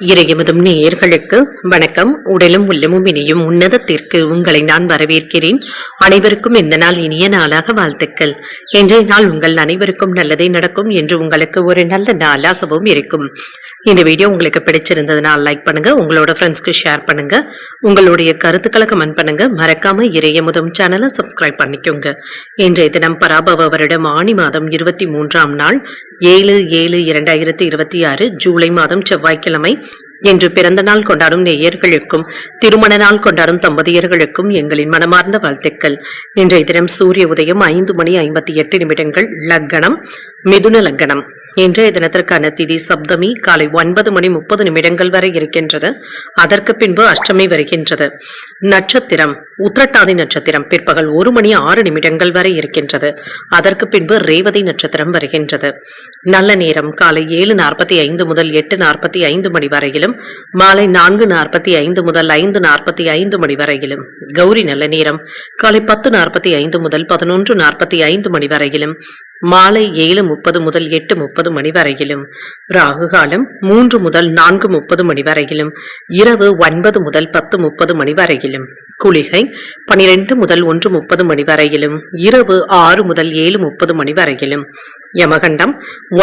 இறையமுதும் நேயர்களுக்கு வணக்கம். உடலும் உள்ளமும் இனியும் உன்னதத்திற்கு உங்களை நான் வரவேற்கிறேன். அனைவருக்கும் இந்த நாள் இனிய நாளாக வாழ்த்துக்கள். இன்றைய நாள் உங்கள் அனைவருக்கும் நல்லதே நடக்கும் என்று உங்களுக்கு ஒரு நல்ல நாளாகவும் இருக்கும். இந்த வீடியோ உங்களுக்கு பிடிச்சிருந்ததுனால் லைக் பண்ணுங்க, உங்களோட ஃப்ரெண்ட்ஸ்க்கு ஷேர் பண்ணுங்க, உங்களுடைய கருத்துக்களை கமெண்ட் பண்ணுங்க. மறக்காம இறையமுதும் சேனலை சப்ஸ்கிரைப் பண்ணிக்கோங்க. இன்றைய தினம் பராபவ வருடம் ஆணி மாதம் 23ஆம் நாள் 7/7/2026 ஜூலை மாதம் செவ்வாய்க்கிழமை. என்று பிறந்த நாள் கொண்டாடும் நேயர்களுக்கும் திருமண நாள் கொண்டாடும் தம்பதியர்களுக்கும் எங்களின் மனமார்ந்த வாழ்த்துக்கள். இன்றைய தினம் சூரிய உதயம் 5:58 லக்னம் மிதுன லக்னம். இன்றைய தினத்திற்கான திதி சப்தமி காலை 9:30 வரை இருக்கின்றது. அதற்கு பின்பு அஷ்டமி வருகின்றது. நட்சத்திரம் உத்திரட்டாதி நட்சத்திரம் பிற்பகல் 1:06 வரை இருக்கின்றது. அதற்கு பின்பு ரேவதி நட்சத்திரம் வருகின்றது. நல்ல நேரம் காலை 7:45 முதல் 8:45 வரையிலும், மாலை 4:45 முதல் 5:45 வரையிலும். கௌரி நல்ல நேரம் காலை 10:45 முதல் 11:45 வரையிலும், மாலை 7:30 முதல் 8:30 வரையிலும். ராகு காலம் 3 முதல் 4:30 வரையிலும், இரவு 9 முதல் 10:30 வரையிலும். குளிகை 12 முதல் 1:30 வரையிலும், இரவு 6 முதல் 7:30 வரையிலும். யமகண்டம்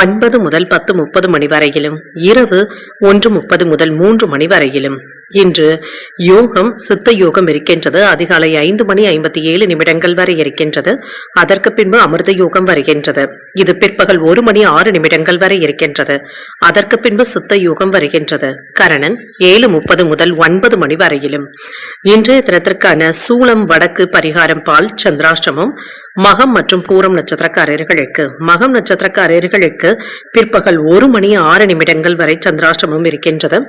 9 முதல் 10:30 வரையிலும், இரவு 1:30 முதல் 3 வரையிலும். இன்று யோகம் சித்த யோகம் இருக்கின்றது. அதிகாலை 5:57 வரை இருக்கின்றது. அதற்கு பின்பு அமிர்த யோகம் வருகின்றது. இது பிற்பகல் 1:06 வரை இருக்கின்றது. அதற்கு பின்பு சித்த யோகம் வருகின்றது. கரணன் 7:30 முதல் 9 வரையிலும். இன்றைய தினத்திற்கான சூளம் வடக்கு பரிகாரம் பால் சந்திராஷ்டமம். மகம் மற்றும் பூரம் நட்சத்திரக்காரர்களுக்கு மகம் நட்சத்திரக்காரர்களுக்கு பிற்பகல் 1:06 வரை சந்திராஷ்டமம் இருக்கின்றது.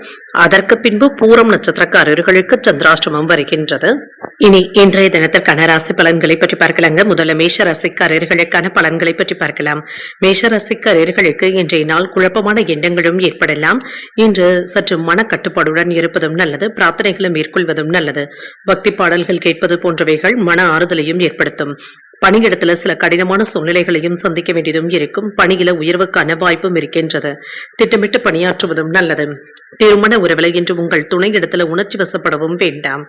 அதற்கு பின்பு பூரம் நட்சத்திரக்காரர்களுக்கு சந்திராஷ்டமம் வருகின்றது. இனி இன்றைய தினத்திற்கான ராசி பலன்களை பற்றி பார்க்கலாங்க. முதல்ல மேஷ ராசிக்காரர்களுக்கான பலன்களை பற்றி பார்க்கலாம். மேஷ ராசிக்காரர்களுக்கு இன்றைய நாள் குழப்பமான எண்ணங்களும் ஏற்படலாம். இன்று சற்று மனக்கட்டுப்பாடுடன் இருப்பதும் நல்லது. பிரார்த்தனைகளை மேற்கொள்வதும் நல்லது. பக்தி பாடல்கள் கேட்பது போன்றவைகள் மன ஆறுதலையும் ஏற்படுத்தும். பணியிடத்துல சில கடினமான சூழ்நிலைகளையும் சந்திக்க வேண்டியதும் இருக்கும். பணியில உயர்வுக்கான வாய்ப்பும் இருக்கின்றது. திட்டமிட்டு பணியாற்றுவதும் நல்லது. திருமண உறவுல இன்று உங்கள் துணை இடத்துல உணர்ச்சி வசப்படவும் வேண்டாம்.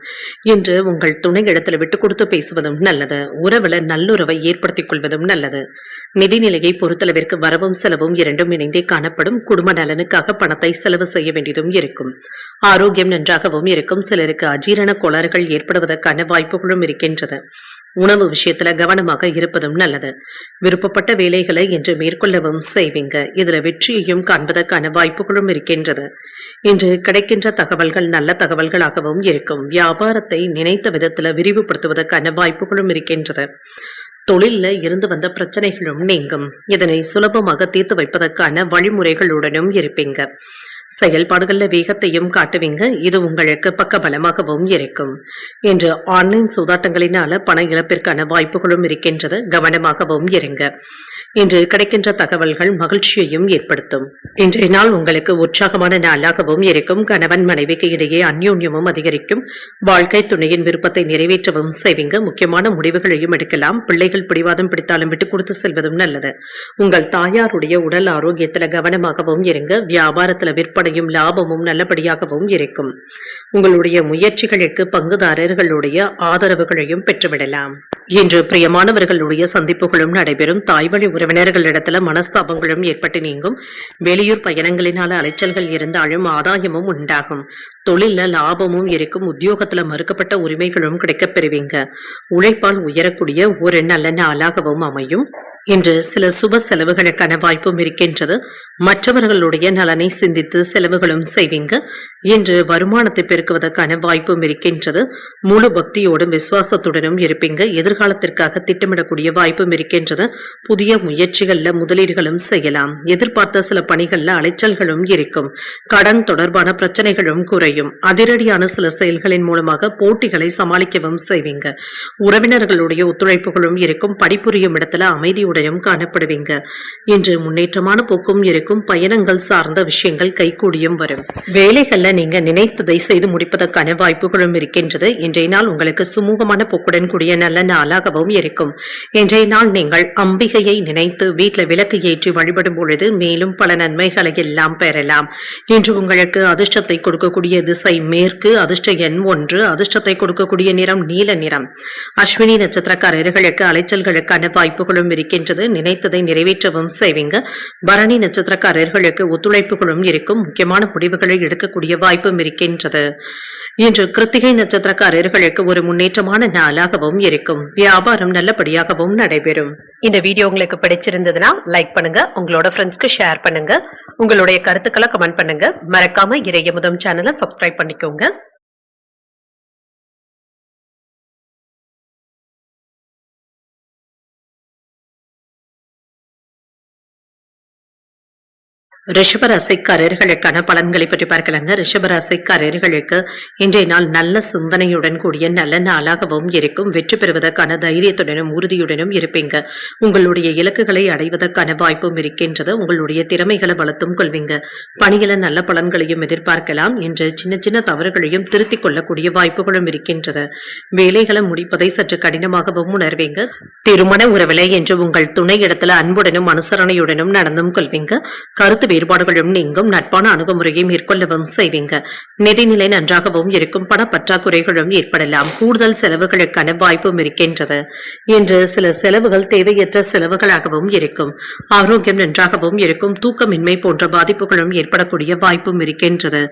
இன்று உங்கள் துணை இடத்துல விட்டு கொடுத்து பேசுவதும் நல்லது. உறவுல நல்லுறவை ஏற்படுத்திக் கொள்வதும் நல்லது. நிதிநிலையை பொறுத்தளவிற்கு வரவும் செலவும் இரண்டும் இணைந்தே காணப்படும். குடும்ப நலனுக்காக பணத்தை செலவு செய்ய வேண்டியதும் இருக்கும். ஆரோக்கியம் நன்றாகவும் இருக்கும். சிலருக்கு அஜீரண கோளாறுகள் ஏற்படுவதற்கான வாய்ப்புகளும் இருக்கின்றது. உணவு விஷயத்துல கவனமாக இருப்பதும் நல்லது. விருப்பப்பட்ட வேலைகளை இன்று மேற்கொள்ளவும் செய்வீங்க. இதுல வெற்றியையும் காண்பதற்கான வாய்ப்புகளும் இருக்கின்றது. இன்று கிடைக்கின்ற தகவல்கள் நல்ல தகவல்களாகவும் இருக்கும். வியாபாரத்தை நினைத்த விதத்துல விரிவுபடுத்துவதற்கான வாய்ப்புகளும் இருக்கின்றது. தொழில்ல இருந்து வந்த பிரச்சனைகளும் நீங்கும். இதனை சுலபமாக தீர்த்து வைப்பதற்கான வழிமுறைகளுடனும் இருப்பீங்க. செயல்பாடுகள்ல வேகத்தையும் காட்டுவீங்க. இது உங்களுக்கு பக்க பலமாகவும் இருக்கும். இன்று ஆன்லைன் சூதாட்டங்களினால பண இழப்பிற்கான வாய்ப்புகளும் இருக்கின்றது. கவனமாகவும் இருங்க. இன்று கிடைக்கின்ற தகவல்கள் மகிழ்ச்சியையும் ஏற்படுத்தும். இன்றைய நாள் உங்களுக்கு உற்சாகமான நாளாகவும் இருக்கும். கணவன் மனைவிக்கு இடையே அந்யோன்யமும் அதிகரிக்கும். வாழ்க்கை துணையின் விருப்பத்தை நிறைவேற்றவும் செய்வீங்க. முக்கியமான முடிவுகளையும் எடுக்கலாம். பிள்ளைகள் பிடிவாதம் பிடித்தாலும் விட்டு கொடுத்து செல்வதும் நல்லது. உங்கள் தாயாருடைய உடல் ஆரோக்கியத்துல கவனமாகவும் இருங்க. வியாபாரத்துல விற்பனையும் லாபமும் நல்லபடியாகவும் இருக்கும். உங்களுடைய முயற்சிகளுக்கு பங்குதாரர்களுடைய ஆதரவுகளையும் பெற்றுவிடலாம். இன்று பிரியமானவர்களுடைய சந்திப்புகளும் நடைபெறும். தாய்வழி உறவினர்களிடத்துல மனஸ்தாபங்களும் ஏற்பட்டு நீங்கும். வெளியூர் பயணங்களினால அலைச்சல்கள் இருந்தாலும் ஆதாயமும் உண்டாகும். தொழில லாபமும் இருக்கும். உத்தியோகத்துல மறுக்கப்பட்ட உரிமைகளும் கிடைக்கப் பெறுவீங்க. உழைப்பால் உயரக்கூடிய ஒரு நல்ல நாளாகவும் அமையும். இன்று சில சுப செலவுகளுக்கான வாய்ப்பும் இருக்கின்றது. மற்றவர்களுடைய நலனை சிந்தித்து செலவுகளும் செய்வீங்க. இன்று வருமானத்தை பெருக்குவதற்கான வாய்ப்பும் இருக்கின்றது. முழு பக்தியோடும் விசுவாசத்துடனும் இருப்பீங்க. எதிர்காலத்திற்காக திட்டமிடக்கூடிய வாய்ப்பும் இருக்கின்றது. புதிய முயற்சிகள்ல முதலீடுகளும் செய்யலாம். எதிர்பார்த்த சில பணிகள்ல அலைச்சல்களும் இருக்கும். கடன் தொடர்பான பிரச்சனைகளும் குறையும். அதிரடியான சில செயல்களின் மூலமாக போட்டிகளை சமாளிக்கவும் செய்வீங்க. உறவினர்களுடைய ஒத்துழைப்புகளும் இருக்கும். படிப்புரியும் இடத்துல அமைதியுடன் சிந்தனையுடனும் காணப்படுவீங்க. இன்று முன்னேற்றமான போக்கும் இருக்கும். பயணங்கள் சார்ந்த விஷயங்கள் கைகூடியும் வரும். வேலைகள்ல நீங்க நினைத்ததை செய்து முடிப்பதற்கான வாய்ப்புகளும் இருக்கின்றது. இன்றைய நாள் உங்களுக்கு சுமூகமான போக்குடன் கூடிய நல்ல நாளாகவும் இருக்கும். இன்றைய நாள் நீங்கள் அம்பிகையை நினைத்து வீட்டில் விளக்கு ஏற்றி வழிபடும் பொழுது மேலும் பல நன்மைகளை எல்லாம் பெறலாம். இன்று உங்களுக்கு அதிர்ஷ்டத்தை கொடுக்கக்கூடிய திசை மேற்கு, அதிர்ஷ்ட எண் 1, அதிர்ஷ்டத்தை கொடுக்கக்கூடிய நிறம் நீல நிறம். அஸ்வினி நட்சத்திரக்காரர்களுக்கு அலைச்சல்களுக்கான வாய்ப்புகளும் இருக்கின்றது. நினைத்ததை நிறைவேற்றவும் செய்வீங்க. பரணி நட்சத்திரக்காரர்களுக்கு ஒத்துழைப்புகளும் இருக்கும். முக்கியமான முடிவுகளை எடுக்கக்கூடிய வாய்ப்பும் இருக்கின்றது. இன்று கிருத்திகை நட்சத்திரக்காரர்களுக்கு ஒரு முன்னேற்றமான நாளாகவும் இருக்கும். வியாபாரம் நல்லபடியாகவும் நடைபெறும். இந்த வீடியோ உங்களுக்கு பிடிச்சிருந்ததுன்னா லைக் பண்ணுங்க, உங்களோட ஃப்ரெண்ட்ஸ்க்கு ஷேர் பண்ணுங்க, உங்களுடைய கருத்துக்களை கமெண்ட் பண்ணுங்க. மறக்காம இறையமுதம் சேனலை சப்ஸ்கிரைப் பண்ணிக்கோங்க. ரிஷபராசிக்காரர்களுக்கான பலன்களை பற்றி பார்க்கலாங்க. ரிஷபராசிக்காரர்களுக்கு இன்றைய நாள் நல்ல சிந்தனையுடன் கூடிய நல்ல நாளாகவும் இருக்கும். வெற்றி பெறுவதற்கான தைரியத்துடனும் உறுதியுடனும் இருப்பீங்க. உங்களுடைய இலக்குகளை அடைவதற்கான வாய்ப்பும் இருக்கின்றது. உங்களுடைய திறமைகளை வளர்த்தும் கொள்வீங்க. பணியில நல்ல பலன்களையும் எதிர்பார்க்கலாம். இன்று சின்ன சின்ன தவறுகளையும் திருத்திக் கொள்ளக்கூடிய வாய்ப்புகளும் இருக்கின்றது. வேலைகளை முடிப்பதை சற்று கடினமாகவும் உணர்வீங்க. திருமண உறவிலை என்று உங்கள் துணை இடத்துல அன்புடனும் அனுசரணையுடனும் நடந்தும் கொள்வீங்க. கருத்து வேறுபாடுகளும் நீங்கும். நட்பான அணுகுமுறையை மேற்கொள்ளவும் செய்வீங்க. நிதிநிலை நன்றாகவும் இருக்கும். பண பற்றாக்குறைகளும் ஏற்படலாம். கூடுதல் செலவுகளுக்கான வாய்ப்பும் இருக்கின்றது. இன்று சில செலவுகள் தேவையற்ற செலவுகளாகவும் இருக்கும். ஆரோக்கியம் நன்றாகவும் இருக்கும். தூக்கமின்மை போன்ற பாதிப்புகளும் ஏற்படக்கூடிய வாய்ப்பும் இருக்கின்றது.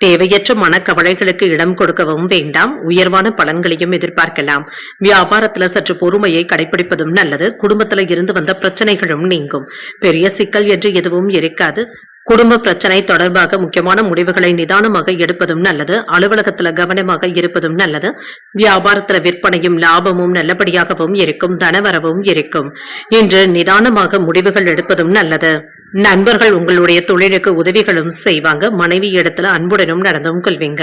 தேவையற்ற மனக்கவலைகளுக்கு இடம் கொடுக்கவும் வேண்டாம். உயர்வான பலன்களையும் எதிர்பார்க்கலாம். வியாபாரத்துல சற்று பொறுமையை கடைபிடிப்பதும் நல்லது. குடும்பத்துல இருந்து வந்த பிரச்சனைகளும் நீங்கும். பெரிய சிக்கல் என்று எதுவும் இருக்காது. குடும்ப பிரச்சனை தொடர்பாக முக்கியமான முடிவுகளை நிதானமாக எடுப்பதும் நல்லது. அலுவலகத்துல கவனமாக இருப்பதும் நல்லது. வியாபாரத்துல விற்பனையும் லாபமும் நல்லபடியாகவும் இருக்கும். தனவரவும் இருக்கும். இன்று நிதானமாக முடிவுகள் எடுப்பதும் நல்லது. நண்பர்கள் உங்களுடைய தொழிலுக்கு உதவிகளும் செய்வாங்க. மனைவி இடத்துல அன்புடனும் நடந்தும் கொள்வீங்க.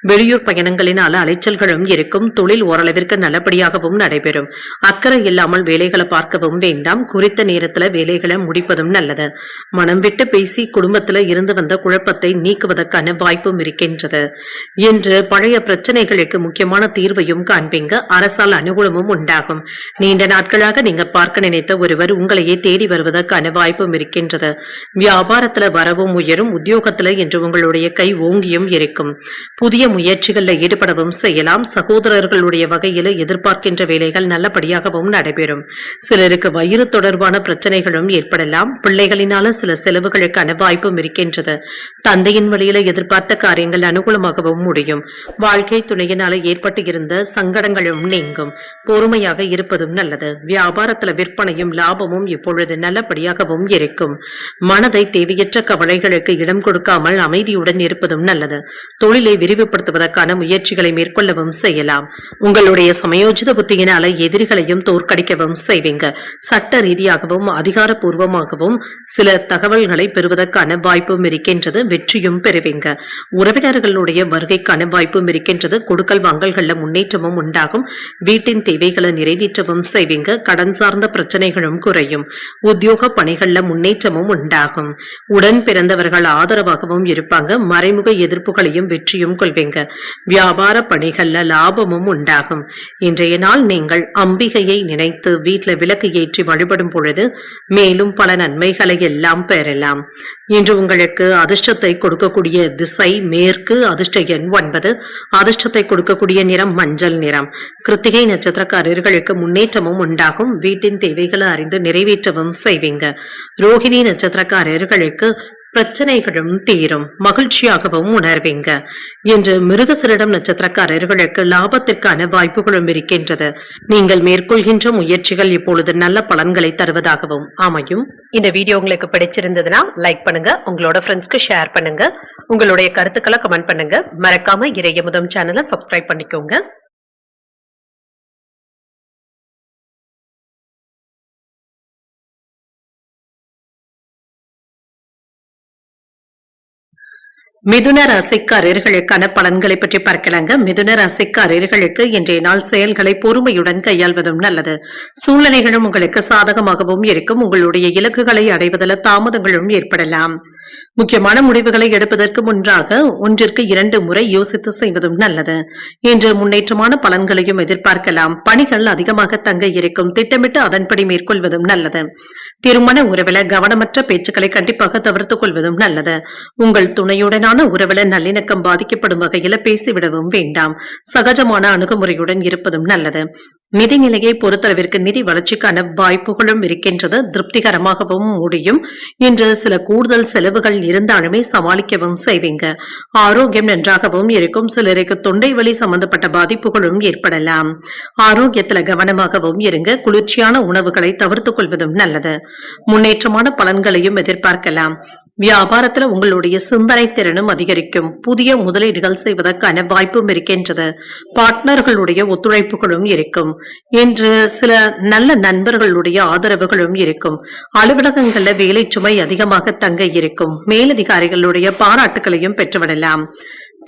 வெளியூர் பயணங்களினால அலைச்சல்களும் இருக்கும். தொழில் ஓரளவிற்கு நல்லபடியாகவும் நடைபெறும். அக்கறை இல்லாமல் வேலைகளை பார்க்கவும் வேண்டாம். குறித்த நேரத்துல வேலைகளை முடிப்பதும் நல்லது. மனம் விட்டு பேசி குடும்பத்துல இருந்து வந்த குழப்பத்தை நீக்குவதற்கான வாய்ப்பும் இருக்கின்றது. இன்று பழைய பிரச்சனைகளுக்கு முக்கியமான தீர்வையும் காண்பீங்க. அரசால் அனுகூலமும் உண்டாகும். நீண்ட நாட்களாக நீங்க பார்க்க நினைத்த ஒருவர் உங்களையே தேடி வருவதற்கான வாய்ப்பும் இருக்கின்றது. வியாபாரத்துல வரவும் உயரும். உத்தியோகத்துல இன்று உங்களுடைய கை ஓங்கியும் இருக்கும். புதிய முயற்சிகள்ல ஈடுபடவும் செய்யலாம். சகோதரர்களுடைய வகையில எதிர்பார்க்கின்ற வேலைகள் நல்லபடியாகவும் நடைபெறும். சிலருக்கு வயிறு தொடர்பான பிரச்சனைகளும் ஏற்படலாம். பிள்ளைகளினால சில செலவுகளுக்கான வாய்ப்பும் இருக்கின்றது. தந்தையின் வழியில எதிர்பார்த்த காரியங்கள் அனுகூலமாகவும் முடியும். வாழ்க்கை துணையினால ஏற்பட்டு இருந்த சங்கடங்களும் நீங்கும். பொறுமையாக இருப்பதும் நல்லது. வியாபாரத்துல விற்பனையும் லாபமும் இப்பொழுது நல்லபடியாகவும் இருக்கும். மனதை தேவையற்ற கவலைகளுக்கு இடம் கொடுக்காமல் அமைதியுடன் இருப்பதும் நல்லது. தொழிலை விரிவுபடுத்துவதற்கான முயற்சிகளை மேற்கொள்ளவும் செய்யலாம். உங்களுடைய சமயோஜித புத்தியினால எதிரிகளையும் தோற்கடிக்கவும் செய்வீங்க. சட்ட ரீதியாகவும் அதிகாரப்பூர்வமாகவும் சில தகவல்களை பெறுவதற்கான வாய்ப்பும் இருக்கின்றது. வெற்றியும் பெறுவீங்க. உறவினர்களுடைய வருகைக்கான வாய்ப்பும் இருக்கின்றது. கொடுக்கல் வாங்கல்கள்ல முன்னேற்றமும் உண்டாகும். வீட்டின் தேவைகளை நிறைவேற்றவும் செய்வீங்க. கடன் சார்ந்த பிரச்சனைகளும் குறையும். உத்தியோக பணிகள்ல முன்னேற்றமும் உண்டாகும். உடன் பிறந்தவர்கள் ஆதரவாகவும் இருப்பாங்க. மறைமுக எதிர்ப்புகளையும் வெற்றியும் கொள்வீங்க. வியாபார பணிகள்ல லாபமும் உண்டாகும். இன்றைய நாள் நீங்கள் அம்பிகையை நினைத்து வீட்டில் விளக்கு ஏற்றி வழிபடும் பொழுது மேலும் பல நன்மைகளை எல்லாம் பெறலாம். இன்று உங்களுக்கு அதிர்ஷ்டத்தை கொடுக்கக்கூடிய திசை மேற்கு, அதிர்ஷ்ட எண் 9, அதிர்ஷ்டத்தை கொடுக்கக்கூடிய நிறம் மஞ்சள் நிறம். கிருத்திகை நட்சத்திரக்காரர்களுக்கு முன்னேற்றமும் உண்டாகும். வீட்டின் தேவைகளை அறிந்து நிறைவேற்றவும் செய்வீங்க. ரோஹிணி நட்சத்திரக்காரர்களுக்கு பிரச்சனைகளும் தீரும். மகிழ்ச்சியாகவும் உணர்வீங்க. இன்று மிருகசீரிடம் நட்சத்திரக்காரர்களுக்கு லாபத்திற்கான வாய்ப்புகளும் இருக்கின்றது. நீங்கள் மேற்கொள்கின்ற முயற்சிகள் இப்பொழுது நல்ல பலன்களை தருவதாகவும் அமையும். இந்த வீடியோ உங்களுக்கு பிடிச்சிருந்ததுன்னா லைக் பண்ணுங்க, உங்களோட ஃப்ரெண்ட்ஸ்க்கு ஷேர் பண்ணுங்க, உங்களுடைய கருத்துக்களை கமெண்ட் பண்ணுங்க. மறக்காம இறையமுதம் சேனலை சப்ஸ்கிரைப் பண்ணிக்கோங்க. மிதுன ராசிக்காரர்களுக்கான பலன்களை பற்றி பார்க்கலாங்க. மிதுன ராசிக்காரர்களுக்கு இன்றைய நாள் செயல்களை பொறுமையுடன் கையாள்வதும் நல்லது. சூழ்நிலைகளும் உங்களுக்கு சாதகமாகவும் இருக்கும். உங்களுடைய இலக்குகளை அடைவதில் தாமதங்களும் ஏற்படலாம். முக்கியமான முடிவுகளை எடுப்பதற்கு முன்பாக 1-2 முறை யோசித்து செய்வதும் நல்லது. இன்று முன்னேற்றமான பலன்களையும் எதிர்பார்க்கலாம். பணிகள் அதிகமாக தங்க இருக்கும். திட்டமிட்டு அதன்படி மேற்கொள்வதும் நல்லது. திருமண உறவில கவனமற்ற பேச்சுக்களை கண்டிப்பாக தவிர்த்துக் கொள்வதும் நல்லது. உங்கள் துணையுடனான உறவில நல்லிணக்கம் பாதிக்கப்படும் வகையில பேசிவிடவும் வேண்டாம். சகஜமான அணுகுமுறையுடன் இருப்பதும் நல்லது. நிதிநிலையை பொறுத்தளவிற்கு நிதி வளர்ச்சிக்கான வாய்ப்புகளும் இருக்கின்றது. திருப்திகரமாகவும் முடியும். இன்று சில கூடுதல் செலவுகள் இருந்தாலுமே சமாளிக்கவும் செய்வீங்க. ஆரோக்கியம் நன்றாகவும் இருக்கும். சிலருக்கு தொண்டை வலி சம்பந்தப்பட்ட பாதிப்புகளும் ஏற்படலாம். ஆரோக்கியத்துல கவனமாகவும் இருங்க. குளிர்ச்சியான உணவுகளை தவிர்த்துக் கொள்வதும் நல்லது. முன்னேற்றமான பலன்களையும் எதிர்பார்க்கலாம். வியாபாரத்துல உங்களுடைய சிந்தனை திறனும் அதிகரிக்கும். புதிய முதலீடுகள் செய்வதற்கான வாய்ப்பும் இருக்கின்றது. பார்ட்னர்களுடைய ஒத்துழைப்புகளும் இருக்கும். இன்று சில நல்ல நண்பர்களுடைய ஆதரவுகளும் இருக்கும். அலுவலகங்கள்ல வேலை சுமை அதிகமாக தங்க இருக்கும். மேலதிகாரிகளுடைய பாராட்டுகளையும் பெற்றுவிடலாம்.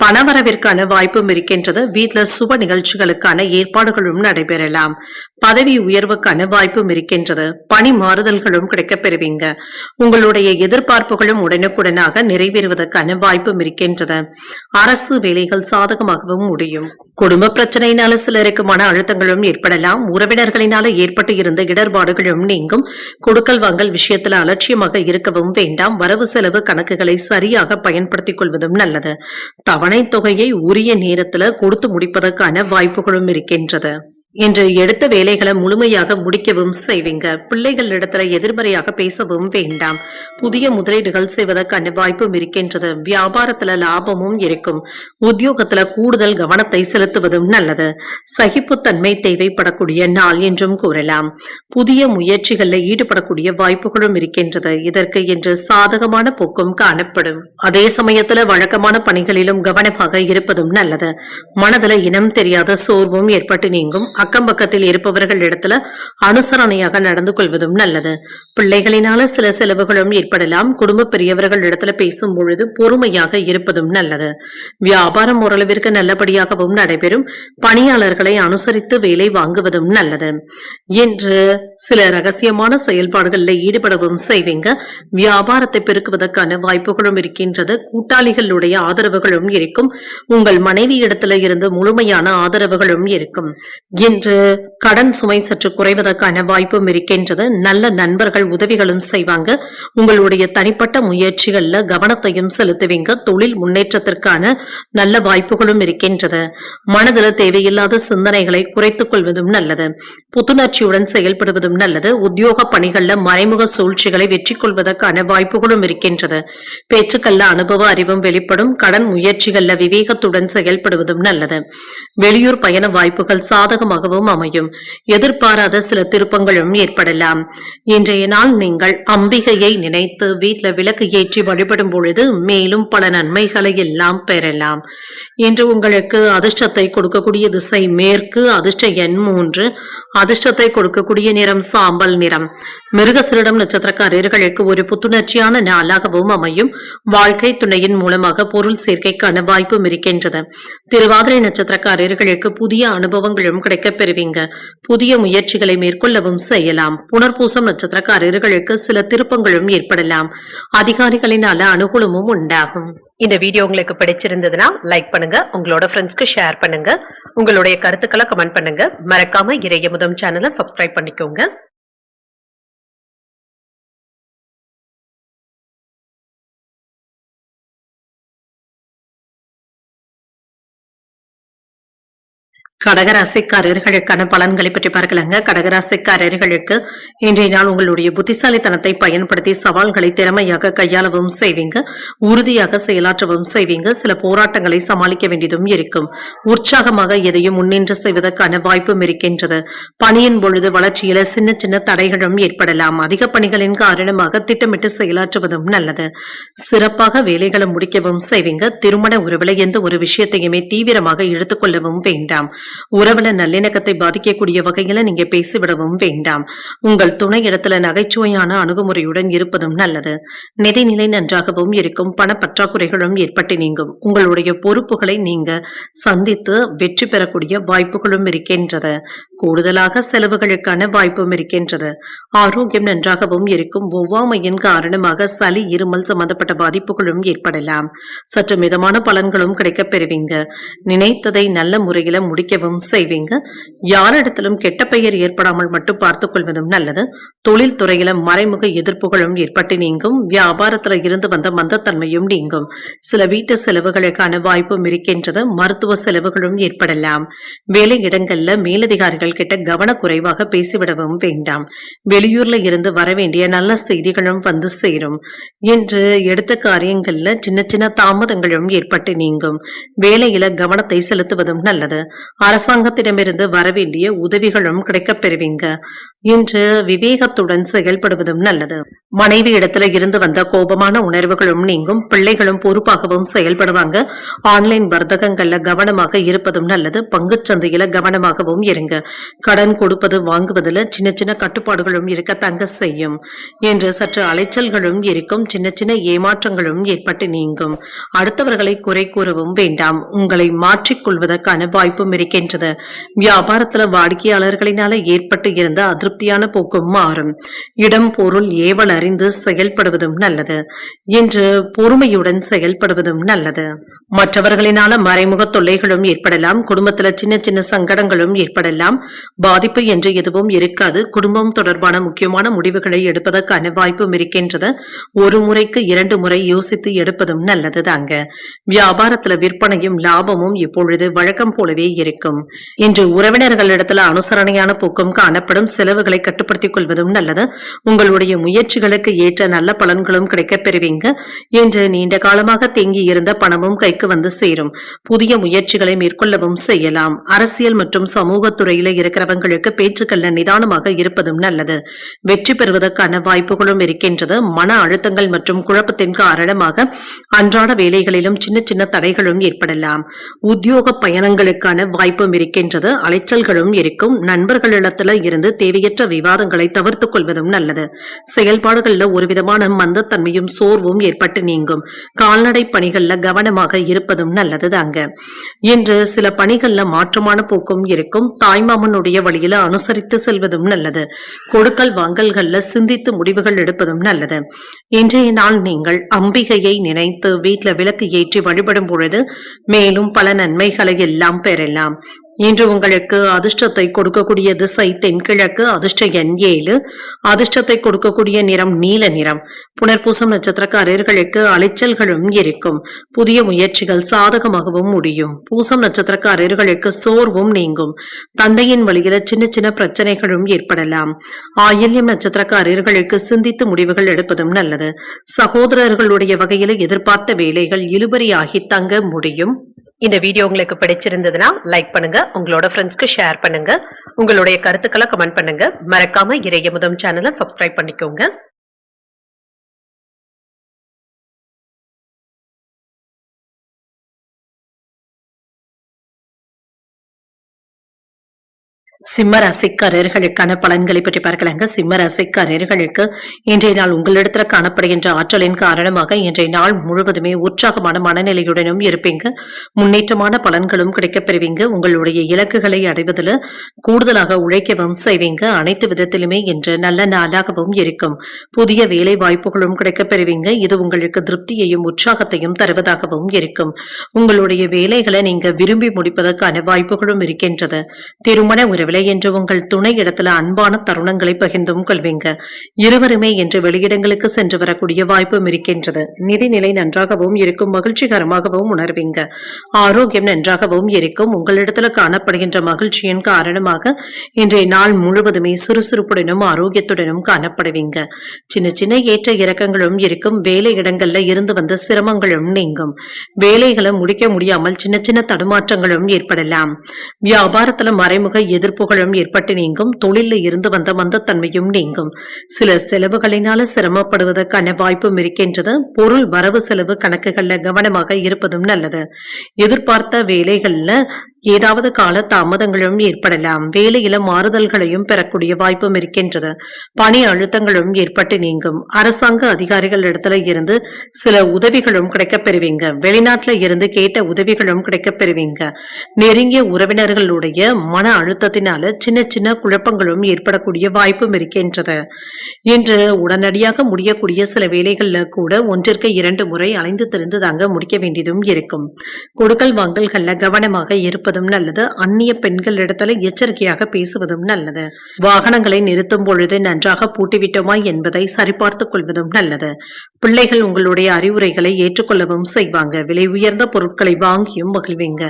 பணவரவிற்கான வாய்ப்பும் இருக்கின்றது. வீட்டுல சுப நிகழ்ச்சிகளுக்கான ஏற்பாடுகளும் நடைபெறலாம். பதவி உயர்வுக்கான வாய்ப்பும் இருக்கின்றது. பணி மாறுதல்களும் கிடைக்கப் பெறுவீங்க. உங்களுடைய எதிர்பார்ப்புகளும் உடனுக்குடனாக நிறைவேறுவதற்கான வாய்ப்பும் இருக்கின்றது. அரசு வேலைகள் சாதகமாகவும் முடியும். குடும்ப பிரச்சனையினால சிலருக்கு மன அழுத்தங்களும் ஏற்படலாம். உறவினர்களினால ஏற்பட்டு இருந்த இடர்பாடுகளும் நீங்கும். கொடுக்கல் வாங்கல் விஷயத்துல அலட்சியமாக இருக்கவும் வேண்டாம். வரவு செலவு கணக்குகளை சரியாக பயன்படுத்திக் கொள்வதும் நல்லது. தவணை தொகையை உரிய நேரத்துல கொடுத்து முடிப்பதற்கான வாய்ப்புகளும் இருக்கின்றது. இன்று எடுத்த வேலைகளை முழுமையாக முடிக்கவும் செய்வீங்க. பிள்ளைகள் இடத்துல எதிர்மறையாக பேசவும் வேண்டாம். புதிய முதலீடுகள் செய்வதற்கான வாய்ப்பும் இருக்கின்றது. வியாபாரத்துல லாபமும் இருக்கும். உத்தியோகத்துல கூடுதல் கவனத்தை செலுத்துவதும் நல்லது. சகிப்புத்தன்மை தேவைப்படக்கூடிய நாள் என்றும் கூறலாம். புதிய முயற்சிகளில் ஈடுபடக்கூடிய வாய்ப்புகளும் இருக்கின்றது. இதற்கு இன்று சாதகமான போக்கும் காணப்படும். அதே சமயத்துல வழக்கமான பணிகளிலும் கவனமாக இருப்பதும் நல்லது. மனதுல இனம் தெரியாத சோர்வும் ஏற்பட்டு நீங்கும். அக்கம் பக்கத்தில் இருப்பவர்கள் இடத்துல அனுசரணையாக நடந்து கொள்வதும் நல்லது. பிள்ளைகளினால சில செலவுகளும் ஏற்படலாம். குடும்ப பெரியவர்கள் இடத்துல பேசும் பொழுது பொறுமையாக இருப்பதும் நல்லது. வியாபாரம் ஓரளவிற்கு நல்லபடியாகவும் நடைபெறும். பணியாளர்களை அனுசரித்து வேலை வாங்குவதும் நல்லது. என்று சில ரகசியமான செயல்பாடுகளில் ஈடுபடவும் செய்வீங்க. வியாபாரத்தை பெருக்குவதற்கான வாய்ப்புகளும் இருக்கின்றது. கூட்டாளிகளுடைய ஆதரவுகளும் இருக்கும். உங்கள் மனைவி இடத்துல இருந்து முழுமையான ஆதரவுகளும் இருக்கும். இன்று கடன் சுமை சற்று குறைவதற்கான வாய்ப்பும் இருக்கின்றது. நல்ல நண்பர்கள் உதவிகளும் செய்வாங்க. உங்களுடைய தனிப்பட்ட முயற்சிகள்ல கவனத்தையும் செலுத்துவீங்க. தொழில் முன்னேற்றத்திற்கான நல்ல வாய்ப்புகளும் இருக்கின்றது. மனதில் தேவையில்லாத சிந்தனைகளை குறைத்துக் கொள்வதும் நல்லது. புத்துணர்ச்சியுடன் செயல்படுவதும் நல்லது. உத்தியோக பணிகள்ல மறைமுக சூழ்ச்சிகளை வெற்றி கொள்வதற்கான வாய்ப்புகளும் இருக்கின்றது. பேச்சுக்கல்ல அனுபவ அறிவும் வெளிப்படும். கடன் முயற்சிகள்ல விவேகத்துடன் செயல்படுவதும் நல்லது. வெளியூர் பயண வாய்ப்புகள் சாதகமாகவும் அமையும். எதிர்பாராத சில திருப்பங்களும் ஏற்படலாம். இன்றைய நாள் நீங்கள் அம்பிகையை நினைத்து வீட்டுல விளக்கு ஏற்றி வழிபடும் பொழுது மேலும் பல நன்மைகளை எல்லாம் பெறலாம். இன்று உங்களுக்கு அதிர்ஷ்டத்தை கொடுக்கக்கூடிய திசை மேற்கு. அதிர்ஷ்ட எண் 3. அதிர்ஷ்டத்தை கொடுக்கக்கூடிய நிறம் சாம்பல் நிறம். மிருகசீரிடம் நட்சத்திரக்காரர்களுக்கு ஒரு புத்துணர்ச்சியான நாளாகவும் அமையும். வாழ்க்கை துணையின் மூலமாக பொருள் சேர்க்கைக்கான வாய்ப்பும் இருக்கின்றது. திருவாதிரை நட்சத்திரக்காரர்களுக்கு புதிய அனுபவங்களும் கிடைக்கப் பெறுவீங்க. புதிய முயற்சிகளை மேற்கொள்ளவும் செய்யலாம். புனர்பூசம் நட்சத்திரக்காரர்களுக்கு சில திருப்பங்களும் ஏற்படலாம். அதிகாரிகளினால அனுகூலமும் உண்டாகும். இந்த வீடியோ உங்களுக்கு பிடிச்சிருந்ததுன்னா லைக் பண்ணுங்க. உங்களோட ஃப்ரெண்ட்ஸ்க்கு ஷேர் பண்ணுங்க. உங்களுடைய கருத்துக்களை கமெண்ட் பண்ணுங்க. மறக்காம இறையமுதம் சேனலை சப்ஸ்கிரைப் பண்ணிக்கோங்க. கடகராசிக்காரர்களுக்கான பலன்களை பற்றி பார்க்கலாங்க. கடகராசிக்காரர்களுக்கு இன்றைய நாள் உங்களுடைய புத்திசாலித்தனத்தை பயன்படுத்தி சவால்களை திறமையாக கையாளவும் செய்வீங்க. உறுதியாக செயலாற்றவும் செய்வீங்க. சில போராட்டங்களை சமாளிக்க வேண்டியதும் இருக்கும். உற்சாகமாக எதையும் முன்னின்று செய்வதற்கான வாய்ப்பும் இருக்கின்றது. பணியின் பொழுது வளர்ச்சியில சின்ன சின்ன தடைகளும் ஏற்படலாம். அதிக பணிகளின் காரணமாக திட்டமிட்டு செயலாற்றுவதும் நல்லது. சிறப்பாக வேலைகளை முடிக்கவும் செய்வீங்க. திருமண உறவுல எந்த ஒரு விஷயத்தையுமே தீவிரமாக எடுத்துக்கொள்ளவும் வேண்டாம். உறவுல நல்லிணக்கத்தை பாதிக்கக்கூடிய வகையில நீங்க பேசிவிடவும் வேண்டாம். உங்கள் துணை இடத்துல நகைச்சுவையான அணுகுமுறையுடன் இருப்பதும் நல்லது. நிதிநிலை நன்றாகவும் இருக்கும். பணப்பற்றாக்குறைகளும் ஏற்பட்டு நீங்கும். உங்களுடைய பொறுப்புகளை நீங்க சந்தித்து வெற்றி பெறக்கூடிய வாய்ப்புகளும் இருக்கின்றது. கூடுதலாக செலவுகளுக்கான வாய்ப்பும் இருக்கின்றது. ஆரோக்கியம் நன்றாகவும் இருக்கும். ஒவ்வாமையின் காரணமாக சளி இருமல் சம்பந்தப்பட்ட பாதிப்புகளும் ஏற்படலாம். சற்று மிதமான பலன்களும் கிடைக்கப் பெறுவீங்க. நினைத்ததை நல்ல முறையில முடிக்கவும் செய்வீங்க. யாரிடத்திலும் கெட்ட பெயர் ஏற்படாமல் மட்டும் பார்த்துக் கொள்வதும் நல்லது. தொழில் துறையில மறைமுக எதிர்ப்புகளும் ஏற்பட்டு நீங்கும். வியாபாரத்துல இருந்து வந்த மந்தத்தன்மையும் நீங்கும். சில வீட்டு செலவுகளுக்கான வாய்ப்பும் இருக்கின்றது. மருத்துவ செலவுகளும் ஏற்படலாம். வேலை இடங்கள்ல மேலதிகாரிகள் கிட்ட கவனக்குறைவாக பேசிவிடவும் வேண்டாம். வெளியூர்ல இருந்து வர வேண்டிய நல்ல செய்திகளும் வந்து சேரும். என்று எடுத்த காரியங்கள்ல சின்ன சின்ன தாமதங்களும் ஏற்பட்டு நீங்கும். வேலையில கவனத்தை செலுத்துவதும் நல்லது. அரசாங்கத்திடமிருந்து வரவேண்டிய உதவிகளும் கிடைக்கப் பெறுவீங்க. இன்று விவேகத்துடன் செயல்படுவதும் நல்லது. மனைவி இடத்துல இருந்து வந்த கோபமான உணர்வுகளும் நீங்கும். பிள்ளைகளும் பொறுப்பாகவும் செயல்படுவாங்க. ஆன்லைன் வர்த்தகங்கள்ல கவனமாக இருப்பதும் நல்லது. பங்குச் சந்தையில கவனமாகவும் இருங்க. கடன் கொடுப்பது வாங்குவதில் சின்ன சின்ன கட்டுப்பாடுகளும் இருக்கத்தங்க செய்யும். என்று சற்று அலைச்சல்களும் இருக்கும். சின்ன சின்ன ஏமாற்றங்களும் ஏற்பட்டு நீங்கும். அடுத்தவர்களை குறை கூறவும் வேண்டாம். உங்களை மாற்றிக்கொள்வதற்கான வாய்ப்பும் இருக்கின்றது. வியாபாரத்துல வாடிக்கையாளர்களினால ஏற்பட்டு இருந்த அதிருப்தியான போக்கும் மாறும். இடம் பொருள் ஏவல் அறிந்து செயல்படுவதும் நல்லது. என்று பொறுமையுடன் செயல்படுவதும் நல்லது. மற்றவர்களினால மறைமுக தொல்லைகளும் ஏற்படலாம். குடும்பத்துல சின்ன சின்ன சங்கடங்களும் ஏற்படலாம். பாதிப்பு என்று எதுவும் இருக்காது. குடும்பம் தொடர்பான முக்கியமான முடிவுகளை எடுப்பதற்கான வாய்ப்பும் இருக்கின்றது. ஒரு முறைக்கு 2 முறை யோசித்து எடுப்பதும் நல்லது தாங்க. வியாபாரத்துல விற்பனையும் லாபமும் இப்பொழுது வழக்கம் போலவே இருக்கும். இன்று உறவினர்களிடத்துல அனுசரணையான போக்கும் காணப்படும். செலவுகளை கட்டுப்படுத்திக் கொள்வதும் நல்லது. உங்களுடைய முயற்சிகளுக்கு ஏற்ற நல்ல பலன்களும் கிடைக்கப் பெறுவீங்க. என்று நீண்ட காலமாக தேங்கி இருந்த பணமும் கைக்கு வந்து சேரும். புதிய முயற்சிகளை மேற்கொள்ளவும் செய்யலாம். அரசியல் மற்றும் சமூக துறையில இருக்கிறவங்களுக்கு பேச்சுக்கள்ல நிதானமாக இருப்பதும் நல்லது. வெற்றி பெறுவதற்கான வாய்ப்புகளும் இருக்கின்றது. மன அழுத்தங்கள் மற்றும் குழப்பத்தின் காரணமாக அன்றாட வேலைகளிலும் சின்ன சின்ன தடைகளும் ஏற்படலாம். உத்தியோக பயணங்களுக்கான வாய்ப்பும் இருக்கின்றது. அலைச்சல்களும் இருக்கும். நண்பர்களிடத்துல இருந்து தேவையற்ற விவாதங்களை தவிர்த்துக் கொள்வதும் நல்லது. செயல்பாடுகள்ல ஒரு விதமான மந்தத்தன்மையும் சோர்வும் ஏற்பட்டு நீங்கும். கால்நடை பணிகள்ல கவனமாக இருப்பதும் நல்லது தாங்க. இன்று சில பணிகள்ல மாற்றமான போக்கும் இருக்கும். தாய்மாமனுடைய வழியில அனுசரித்து செல்வதும் நல்லது. கொடுக்கல் வாங்கல்கள்ல சிந்தித்து முடிவுகள் எடுப்பதும் நல்லது. இன்றைய நாள் நீங்கள் அம்பிகையை நினைத்து வீட்டுல விளக்கு ஏற்றி வழிபடும் பொழுது மேலும் பல நன்மைகளை எல்லாம் பெறலாம். இன்று உங்களுக்கு அதிர்ஷ்டத்தை கொடுக்கக்கூடிய திசை தென்கிழக்கு. அதிர்ஷ்ட எண் 7. அதிர்ஷ்டத்தை கொடுக்கக்கூடிய நிறம் நீல நிறம். புனர்பூசம் நட்சத்திரக்காரர்களுக்கு அலைச்சல்களும் இருக்கும். புதிய முயற்சிகள் சாதகமாகவும் முடியும். பூசம் நட்சத்திரக்காரர்களுக்கு சோர்வும் நீங்கும். தந்தையின் வழியில சின்ன சின்ன பிரச்சனைகளும் ஏற்படலாம். ஆயில்யம் நட்சத்திரக்காரர்களுக்கு சிந்தித்து முடிவுகள் எடுப்பதும் நல்லது. சகோதரர்களுடைய வகையில எதிர்பார்த்த வேலைகள் இழுபறியாகி தங்க முடியும். இந்த வீடியோ உங்களுக்கு பிடிச்சிருந்ததுன்னா லைக் பண்ணுங்க. உங்களோட ஃப்ரெண்ட்ஸ்க்கு ஷேர் பண்ணுங்க. உங்களுடைய கருத்துக்களை கமெண்ட் பண்ணுங்க. மறக்காம இறையமுதம் சேனலை சப்ஸ்கிரைப் பண்ணிக்கோங்க. சிம்ம ராசிக்காரர்களுக்கான பலன்களை பற்றி பார்க்கலாங்க. சிம்ம ராசிக்காரர்களுக்கு இன்றைய நாள் உங்களிடத்துல காணப்படுகின்ற ஆற்றலின் காரணமாக இன்றைய நாள் முழுவதுமே உற்சாகமான மனநிலையுடனும் இருப்பீங்க. முன்னேற்றமான பலன்களும் கிடைக்கப் பெறுவீங்க. உங்களுடைய இலக்குகளை அடைவதில் கூடுதலாக உழைக்கவும் செய்வீங்க. அனைத்து விதத்திலுமே இன்று நல்ல நாளாகவும் இருக்கும். புதிய வேலை வாய்ப்புகளும் கிடைக்கப் பெறுவீங்க. இது உங்களுக்கு திருப்தியையும் உற்சாகத்தையும் தருவதாகவும் இருக்கும். உங்களுடைய வேலைகளை நீங்க விரும்பி முடிப்பதற்கான வாய்ப்புகளும் இருக்கின்றது. திருமண உறவில் என்று உங்கள் துணை இடத்துல அன்பான தருணங்களை பகிர்ந்தும் கொள்வீங்க. இருவருமே என்று வெளியிடங்களுக்கு சென்று வரக்கூடிய வாய்ப்பும் இருக்கின்றது. நிதிநிலை நன்றாகவும் இருக்கும். மகிழ்ச்சிகரமாகவும் உணர்வீங்க. ஆரோக்கியம் நன்றாகவும் இருக்கும். உங்களிடத்துல காணப்படுகின்ற மகிழ்ச்சியின் காரணமாக இன்றைய நாள் முழுவதுமே சுறுசுறுப்புடனும் ஆரோக்கியத்துடனும் காணப்படுவீங்க. சின்ன சின்ன ஏற்ற இறக்கங்களும் இருக்கும். வேலை இடங்கள்ல இருந்து வந்த சிரமங்களும் நீங்கும். வேலைகளை முடிக்க முடியாமல் சின்ன சின்ன தடுமாற்றங்களும் ஏற்படலாம். வியாபாரத்துல மறைமுக எதிர்ப்புகளும் ஏற்பட்டு நீங்கும். தொழிலில் இருந்து வந்த மந்தத்தன்மையும் நீங்கும். சில செலவுகளினால சிரமப்படுவதற்கான வாய்ப்பும் இருக்கின்றது. பொருள் வரவு செலவு கணக்குகள்ல கவனமாக இருப்பதும் நல்லது. எதிர்பார்த்த வேலைகள்ல ஏதாவது கால தாமதங்களும் ஏற்படலாம். வேலையில மாறுதல்களையும் பெறக்கூடிய வாய்ப்பும் இருக்கின்றது. பணி அழுத்தங்களும் ஏற்பட்டு நீங்கும். அரசாங்க அதிகாரிகள் இடத்துல இருந்து சில உதவிகளும் கிடைக்கப் பெறுவீங்க. வெளிநாட்டுல இருந்து கேட்ட உதவிகளும் கிடைக்கப் பெறுவீங்க. நெருங்கிய உறவினர்களுடைய மன அழுத்தத்தினால சின்ன சின்ன குழப்பங்களும் ஏற்படக்கூடிய வாய்ப்பும் இருக்கின்றது. இன்று உடனடியாக முடியக்கூடிய சில வேலைகள்ல கூட ஒன்றிற்கு 2 முறை அலைந்து திரிந்து தாங்க முடிக்க வேண்டியதும் இருக்கும். கொடுக்கல் வாங்கல்கள்ல கவனமாக இருப்பதும் நல்லது. அந்நிய பெண்கள் இடத்துல எச்சரிக்கையாக பேசுவதும் நல்லது. வாகனங்களை நிறுத்தும் பொழுது நன்றாக பூட்டிவிட்டோமா என்பதை சரிபார்த்துக் கொள்வதும் நல்லது. பிள்ளைகள் உங்களுடைய அறிவுரைகளை ஏற்றுக்கொள்ளவும் செய்வாங்க. விலை உயர்ந்த பொருட்களை வாங்கியும் மகிழ்வீங்க.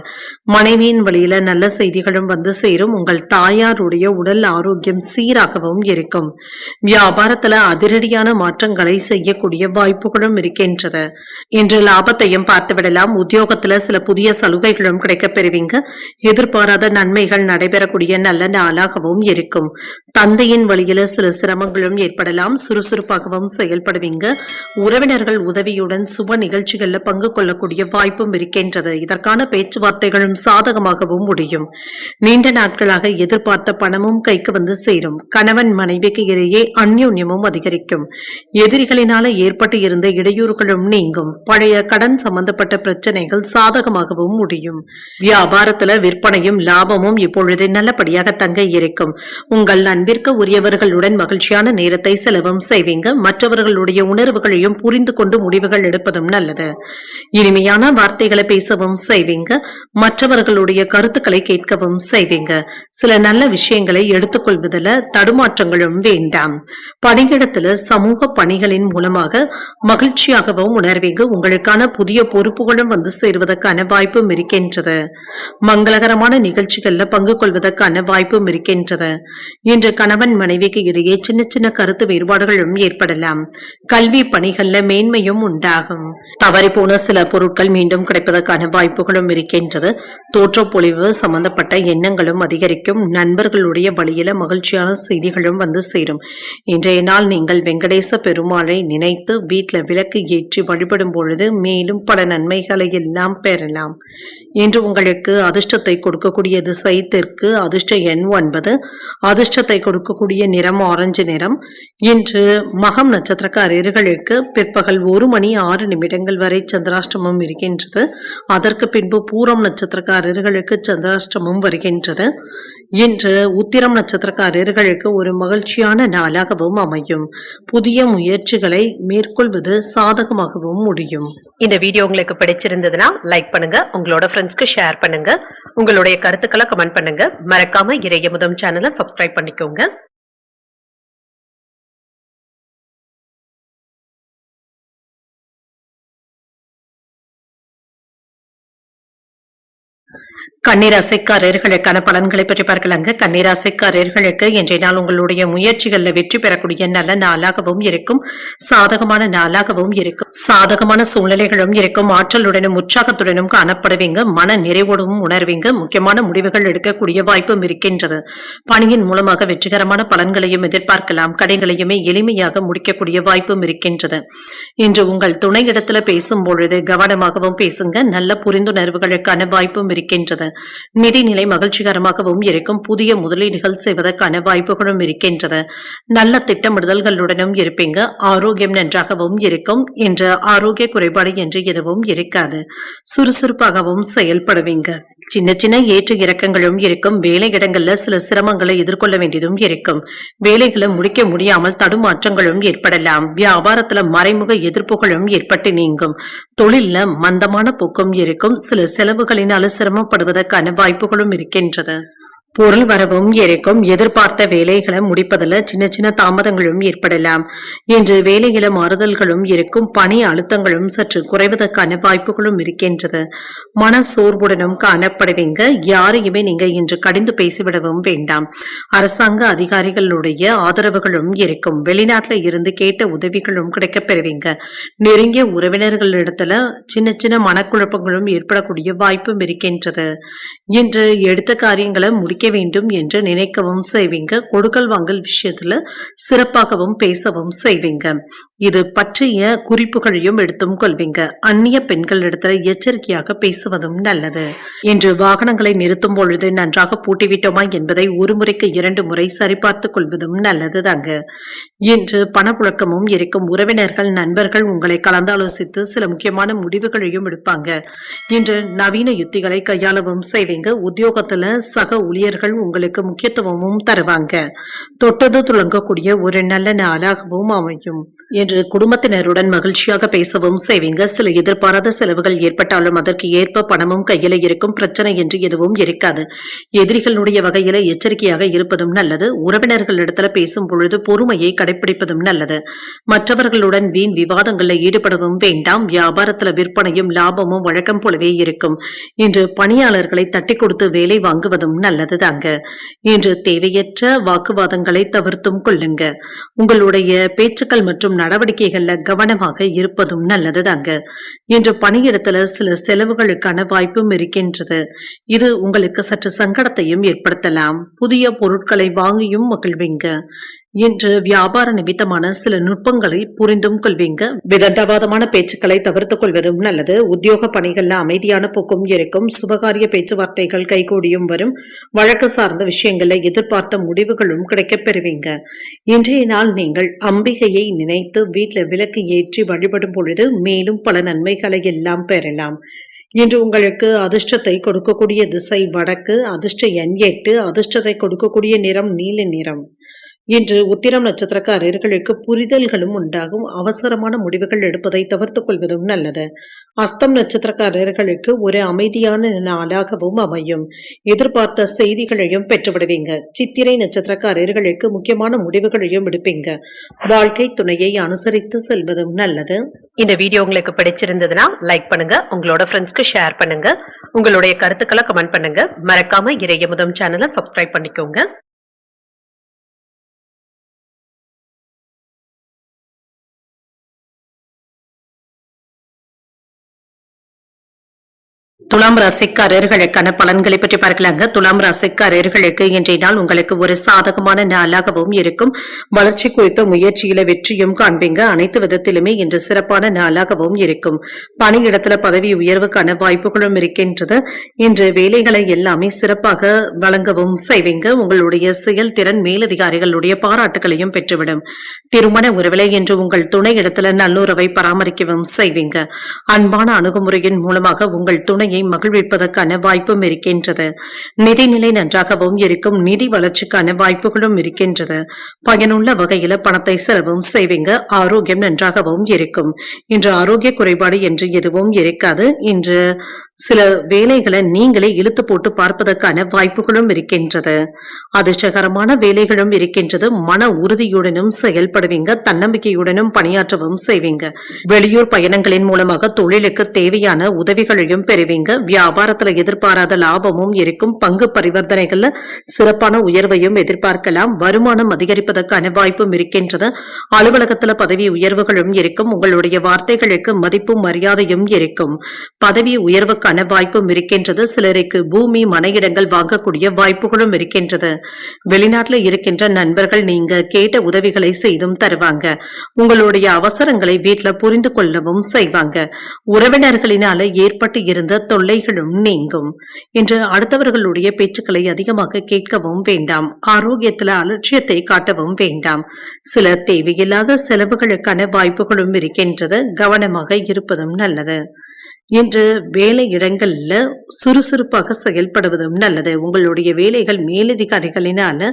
மனைவியின் வழியில நல்ல செய்திகளும் வந்து சேரும். உங்கள் தாயாருடைய உடல் ஆரோக்கியம் சீராகவும் இருக்கும். வியாபாரத்துல அதிரடியான மாற்றங்களை செய்யக்கூடிய வாய்ப்புகளும் இருக்கின்றது. இன்று லாபத்தையும் பார்த்துவிடலாம். உத்தியோகத்துல சில புதிய சலுகைகளும் கிடைக்கப் பெறுவீங்க. எதிர்பாராத நன்மைகள் நடைபெறக்கூடிய நல்ல நாளாகவும் இருக்கும். தந்தையின் வழியில சில சிரமங்களும் ஏற்படலாம். சுறுசுறுப்பாகவும் செயல்படுவீங்க. உறவினர்கள் உதவியுடன் சுப நிகழ்ச்சிகள்ல பங்கு கொள்ளக்கூடிய வாய்ப்பும் இருக்கின்றது. இதற்கான பேச்சுவார்த்தைகளும் சாதகமாகவும் முடியும். நீண்ட நாட்களாக எதிர்பார்த்த பணமும் கைக்கு வந்து சேரும். கணவன் மனைவிக்கு இடையே அந்யோன்யமும் அதிகரிக்கும். எதிரிகளினால ஏற்பட்டு இருந்த இடையூறுகளும் நீங்கும். பழைய கடன் சம்பந்தப்பட்ட பிரச்சனைகள் சாதகமாகவும் முடியும். வியாபாரத்துல விற்பனையும் லாபமும் இப்பொழுது நல்லபடியாக தங்க இருக்கும். உங்கள் அன்பிற்கு உரியவர்களுடன் மகிழ்ச்சியான நேரத்தை செலவும் செய்வீங்க. மற்றவர்களுடைய உணர்வுகளையும் புரிந்து கொண்டு முடிவுகள் எடுப்பதும் நல்லது. இனிமையான வார்த்தைகளை பேசவும் செய்வீங்க. மற்றவர்களுடைய கருத்துக்களை கேட்கவும் செய்வீங்க. சில நல்ல விஷயங்களை எடுத்துக்கொள்வதில் தடுமாற்றங்களும் வேண்டாம். பணியிடத்துல சமூக பணிகளின் மூலமாக மகிழ்ச்சியாகவும் உணர்வீங்க. உங்களுக்கான புதிய பொறுப்புகளும் வந்து சேருவதற்கான வாய்ப்பும் இருக்கின்றது. மங்களகரமான நிகழ்ச்சிகள்ல பங்கு கொள்வதற்கான வாய்ப்பும் இருக்கின்றது. இன்று கணவன் மனைவிக்கு இடையே சின்ன சின்ன கருத்து வேறுபாடுகளும் ஏற்படலாம். கல்வி பணிகள்ல மேன்மையும் உண்டாகும். தவறி போன சில பொருட்கள் மீண்டும் கிடைப்பதற்கான வாய்ப்புகளும் இருக்கின்றது. தோற்றப்பொழிவு சம்பந்தப்பட்ட எண்ணங்களும் அதிகரிக்கும். நண்பர்களுடைய வழியில மகிழ்ச்சியான செய்திகளும் வந்து சேரும். இன்றைய நாள் நீங்கள் வெங்கடேச பெருமாளை நினைத்து வீட்டுல விளக்கு ஏற்றி வழிபடும் பொழுது மேலும் பல நன்மைகளை எல்லாம் பெறலாம். இன்று உங்களுக்கு அதிர்ஷ்டத்தை கொடுக்கக்கூடிய திசை தெற்கு. அதிர்ஷ்ட எண் 9. அதிர்ஷ்டத்தை கொடுக்கக்கூடிய நிறம் ஆரஞ்சு நிறம். இன்று மகம் நட்சத்திரக்காரர்களுக்கு பிற்பகல் 1:06 வரை சந்திராஷ்டமம் இருக்கின்றது. அதற்கு பின்பு பூரம் நட்சத்திரக்காரர்களுக்கு சந்திராஷ்டமம் வருகின்றது. இன்று உத்திரம் நட்சத்திரக்காரர்களுக்கு ஒரு மகிழ்ச்சியான நாளாகவும் அமையும். புதிய முயற்சிகளை மேற்கொள்வது சாதகமாகவும் முடியும். இந்த வீடியோ உங்களுக்கு பிடிச்சிருந்ததுன்னா லைக் பண்ணுங்க. உங்களோட ஃப்ரெண்ட்ஸ்க்கு ஷேர் பண்ணுங்க. உங்களுடைய கருத்துக்களை கமெண்ட் பண்ணுங்க. மறக்காம இறையமுதம் சேனலை சப்ஸ்கிரைப் பண்ணிக்கோங்க. கன்னிராசிக்காரர்களுக்கான பலன்களை பற்றி பார்க்கலாங்க. கன்னிராசிக்காரர்களுக்கு இன்றைய நாள் உங்களுடைய முயற்சிகள்ல வெற்றி பெறக்கூடிய நல்ல நாளாகவும் இருக்கும். சாதகமான நாளாகவும் இருக்கும். சாதகமான சூழ்நிலைகளும் இருக்கும். ஆற்றலுடனும் உற்சாகத்துடனும் காணப்படுவீங்க. மன நிறைவோடும் உணர்வீங்க. முக்கியமான முடிவுகள் எடுக்கக்கூடிய வாய்ப்பும் இருக்கின்றது. பணியின் மூலமாக வெற்றிகரமான பலன்களையும் எதிர்பார்க்கலாம். கடைகளையுமே எளிமையாக முடிக்கக்கூடிய வாய்ப்பும் இருக்கின்றது. இன்று உங்கள் துணை இடத்துல பேசும் பொழுது கவனமாகவும் பேசுங்க. நல்ல புரிந்துணர்வுகளுக்கான வாய்ப்பும் இருக்கின்றது. நிதிநிலை மகிழ்ச்சிகரமாகவும் இருக்கும். புதிய முதலீடுகள் செய்வதற்கான வாய்ப்புகளும் இருக்கின்றது. நல்ல திட்டமிடுதல்களுடனும் இருப்பீங்க. ஆரோக்கியம் நன்றாகவும் இருக்கும். என்ற ஆரோக்கிய குறைபாடு என்று எதுவும் இருக்காது. சுறுசுறுப்பாகவும் செயல்படுவீங்க. சின்ன சின்ன ஏற்ற இறக்கங்களும் இருக்கும். வேலை இடங்கள்ல சில சிரமங்களை எதிர்கொள்ள வேண்டியதும் இருக்கும். வேலைகளை முடிக்க முடியாமல் தடுமாற்றங்களும் ஏற்படலாம். வியாபாரத்துல மறைமுக எதிர்ப்புகளும் ஏற்பட்டு நீங்கும். தொழில்ல மந்தமான போக்கும் இருக்கும். சில செலவுகளினால சிரமப்படுவதற்கான வாய்ப்புகளும் இருக்கின்றது. பொருள் வரவும் இருக்கும். எதிர்பார்த்த வேலைகளை முடிப்பதில் சின்ன சின்ன தாமதங்களும் ஏற்படலாம். இன்று வேலையில மாறுதல்களும் இருக்கும். பணி அழுத்தங்களும் சற்று குறைவதற்கான வாய்ப்புகளும் இருக்கின்றது. மன சோர்வுடனும் காணப்படுவீங்க. யாரையுமே நீங்க இன்று கடிந்து பேசிவிடவும் வேண்டாம். அரசாங்க அதிகாரிகளுடைய ஆதரவுகளும் இருக்கும். வெளிநாட்டுல இருந்து கேட்ட உதவிகளும் கிடைக்கப் பெறுவீங்க. நெருங்கிய உறவினர்களிடத்துல சின்ன சின்ன மனக்குழப்பங்களும் ஏற்படக்கூடிய வாய்ப்பும் இருக்கின்றது. இன்று எடுத்த காரியங்களை முடிக்க முடிக்க வேண்டும் என்று நினைக்கவும் செய்வீங்க. கொடுக்கல் வாங்கல் விஷயத்துல சிறப்பாகவும் பேசவும் செய்வீங்க. இது பற்றிய குறிப்புகளையும் எடுத்தும் கொள்வீங்க. அந்நிய பெண்களிடத்துல எச்சரிக்கையாக பேசுவதும் நல்லது. இன்று வாகனங்களை நிறுத்தும் பொழுது நன்றாக பூட்டிவிட்டோமா என்பதை ஒரு முறைக்கு 2 முறை சரிபார்த்துக் கொள்வதும் நல்லது தாங்க. இன்று பணப்புழக்கமும் இருக்கும். உறவினர்கள் நண்பர்கள் உங்களை கலந்தாலோசித்து சில முக்கியமான முடிவுகளையும் எடுப்பாங்க. இன்று நவீன யுத்திகளை கையாளவும் செய்வீங்க. உத்தியோகத்துல சக ஊழியர்கள் உங்களுக்கு முக்கியத்துவமும் தருவாங்க. தொட்டது துளங்கக்கூடிய ஒரு நல்ல நாளாகவும் அமையும். இன்று குடும்பத்தினருடன் மகிழ்ச்சியாக பேசவும் செய்வீங்க. சில எதிர்பாராத செலவுகள் ஏற்பட்டாலும் அதற்கு ஏற்ப பணமும் கையில இருக்கும். பிரச்சனை என்று எதுவும் இருக்காது. எதிரிகளுடைய வகையில எச்சரிக்கையாக இருப்பதும் நல்லது. உறவினர்களிடத்துல பேசும் பொழுது பொறுமையை கடைபிடிப்பதும் நல்லது. மற்றவர்களுடன் வீண் விவாதங்களில் ஈடுபடவும் வேண்டாம். வியாபாரத்துல விற்பனையும் லாபமும் வழக்கம் போலவே இருக்கும். இன்று பணியாளர்களை தட்டி கொடுத்து வேலை வாங்குவதும் நல்லது தாங்க. இன்று தேவையற்ற வாக்குவாதங்களை தவிர்த்தும் கொள்ளுங்க. உங்களுடைய பேச்சுக்கள் மற்றும் நடவடிக்கைகள்ல கவனமாக இருப்பதும் நல்லது தாங்க. இன்று பணியிடத்துல சில செலவுகளுக்கான வாய்ப்பும் இருக்கின்றது. இது உங்களுக்கு சற்று சங்கடத்தையும் ஏற்படுத்தலாம். புதிய பொருட்களை வாங்கியும் மகிழ்வீங்க. இன்று வியாபார நிமித்தமான சில நுட்பங்களை புரிந்தும் கொள்வீங்க. விதண்டாவாதமான பேச்சுக்களை தவிர்த்துக் கொள்வதும் நல்லது. உத்தியோக பணிகள்ல அமைதியான போக்கும் இருக்கும். சுபகாரிய பேச்சுவார்த்தைகள் கைகூடியும் வரும். வழக்கு சார்ந்த விஷயங்கள்ல எதிர்பார்த்த முடிவுகளும் கிடைக்கப் பெறுவீங்க. இன்றைய நாள் நீங்கள் அம்பிகையை நினைத்து வீட்டில் விளக்கு ஏற்றி வழிபடும் பொழுது மேலும் பல நன்மைகளை எல்லாம் பெறலாம். இன்று உங்களுக்கு அதிர்ஷ்டத்தை கொடுக்கக்கூடிய திசை வடக்கு. அதிர்ஷ்ட எண் 8. அதிர்ஷ்டத்தை கொடுக்கக்கூடிய நிறம் நீல நிறம். இன்று உத்திரம் நட்சத்திரக்காரர்களுக்கு புரிதல்களும் உண்டாகும். அவசரமான முடிவுகள் எடுப்பதை தவிர்த்துக் கொள்வதும் நல்லது. அஸ்தம் நட்சத்திரக்காரர்களுக்கு ஒரு அமைதியான நாளாகவும் அமையும். எதிர்பார்த்த செய்திகளையும் பெற்றுவிடுவீங்க. சித்திரை நட்சத்திரக்காரர்களுக்கு முக்கியமான முடிவுகளையும் எடுப்பீங்க. வாழ்க்கை துணையை அனுசரித்து செல்வதும் நல்லது. இந்த வீடியோ உங்களுக்கு பிடிச்சிருந்ததுன்னா லைக் பண்ணுங்க. உங்களோட ஃப்ரெண்ட்ஸ்க்கு ஷேர் பண்ணுங்க. உங்களுடைய கருத்துக்களை கமெண்ட் பண்ணுங்க. மறக்காம இறையமுதம் சேனலை சப்ஸ்கிரைப் பண்ணிக்கோங்க. துலாம் ராசிக்காரர்களுக்கான பலன்களை பற்றி பார்க்கலாங்க. துலாம் ராசிக்காரர்களுக்கு இன்றைய நாள் உங்களுக்கு ஒரு சாதகமான நாளாகவும் இருக்கும். வளர்ச்சி குறித்த முயற்சியில வெற்றியும் காண்பீங்க. அனைத்து விதத்திலுமே இன்று சிறப்பான நாளாகவும் இருக்கும். பணியிடத்துல பதவி உயர்வுக்கான வாய்ப்புகளும் இருக்கின்றது. இன்று வேலைகளை எல்லாமே சிறப்பாக வழங்கவும் செய்வீங்க. உங்களுடைய செயல்திறன் மேலதிகாரிகளுடைய பாராட்டுகளையும் பெற்றுவிடும். திருமண உறவிலை இன்று உங்கள் துணை இடத்துல நல்லுறவை பராமரிக்கவும் செய்வீங்க. அன்பான அணுகுமுறையின் மூலமாக உங்கள் துணையை மகிழ்விப்பதற்கான வாய்ப்பும் இருக்கின்றது. நிதிநிலை நன்றாகவும் இருக்கும். நிதி வளர்ச்சிக்கான வாய்ப்புகளும் இருக்கின்றது. பயனுள்ள வகையில பணத்தை செலவும் செய்வீங்க. ஆரோக்கியம் நன்றாகவும் இருக்கும். இன்று ஆரோக்கிய குறைபாடு என்று எதுவும் இருக்காது. இன்று சில வேலைகளை நீங்களே இழுத்து போட்டு பார்ப்பதற்கான வாய்ப்புகளும் இருக்கின்றது. அதிர்ஷ்டகரமான வேலைகளும் இருக்கின்றது. மன உறுதியுடனும் செயல்படுவீங்க. தன்னம்பிக்கையுடனும் பணியாற்றவும் செய்வீங்க. வெளியூர் பயணங்களின் மூலமாக தொழிலுக்கு தேவையான உதவிகளையும் பெறுவீங்க. வியாபாரத்துல எதிர்பாராத லாபமும் இருக்கும். பங்கு பரிவர்த்தனைகள்ல சிறப்பான உயர்வையும் எதிர்பார்க்கலாம். வருமானம் அதிகரிப்பதற்கான வாய்ப்பும் இருக்கின்றது. அலுவலகத்துல பதவி உயர்வுகளும் இருக்கும். உங்களுடைய வார்த்தைகளுக்கு மதிப்பும் மரியாதையும் இருக்கும். பதவி உயர்வுக்கான வாய்ப்பும் இருக்கின்றது. சிலருக்கு பூமி மனையிடங்கள் வாங்கக்கூடிய வாய்ப்புகளும் இருக்கின்றது. வெளிநாட்டுல இருக்கின்ற நண்பர்கள் நீங்க கேட்ட உதவிகளை செய்தும் தருவாங்க. உங்களுடைய அவசரங்களை வீட்டுல புரிந்து கொள்ளவும் செய்வாங்க. உறவினர்களினால ஏற்பட்டு இருந்த தொல்லைகளும் நீங்கும். இன்று அடுத்தவர்களுடைய பேச்சுக்களை அதிகமாக கேட்கவும் வேண்டாம். ஆரோக்கியத்துல அலட்சியத்தை காட்டவும் வேண்டாம். சில தேவையில்லாத செலவுகளுக்கான வாய்ப்புகளும் இருக்கின்றது. கவனமாக இருப்பதும் நல்லது. இன்று வேலை இடங்கள்ல சுறுசுறுப்பாக செயல்படுவதும் நல்லது. உங்களுடைய வேலைகள் மேலதிகாரிகளினால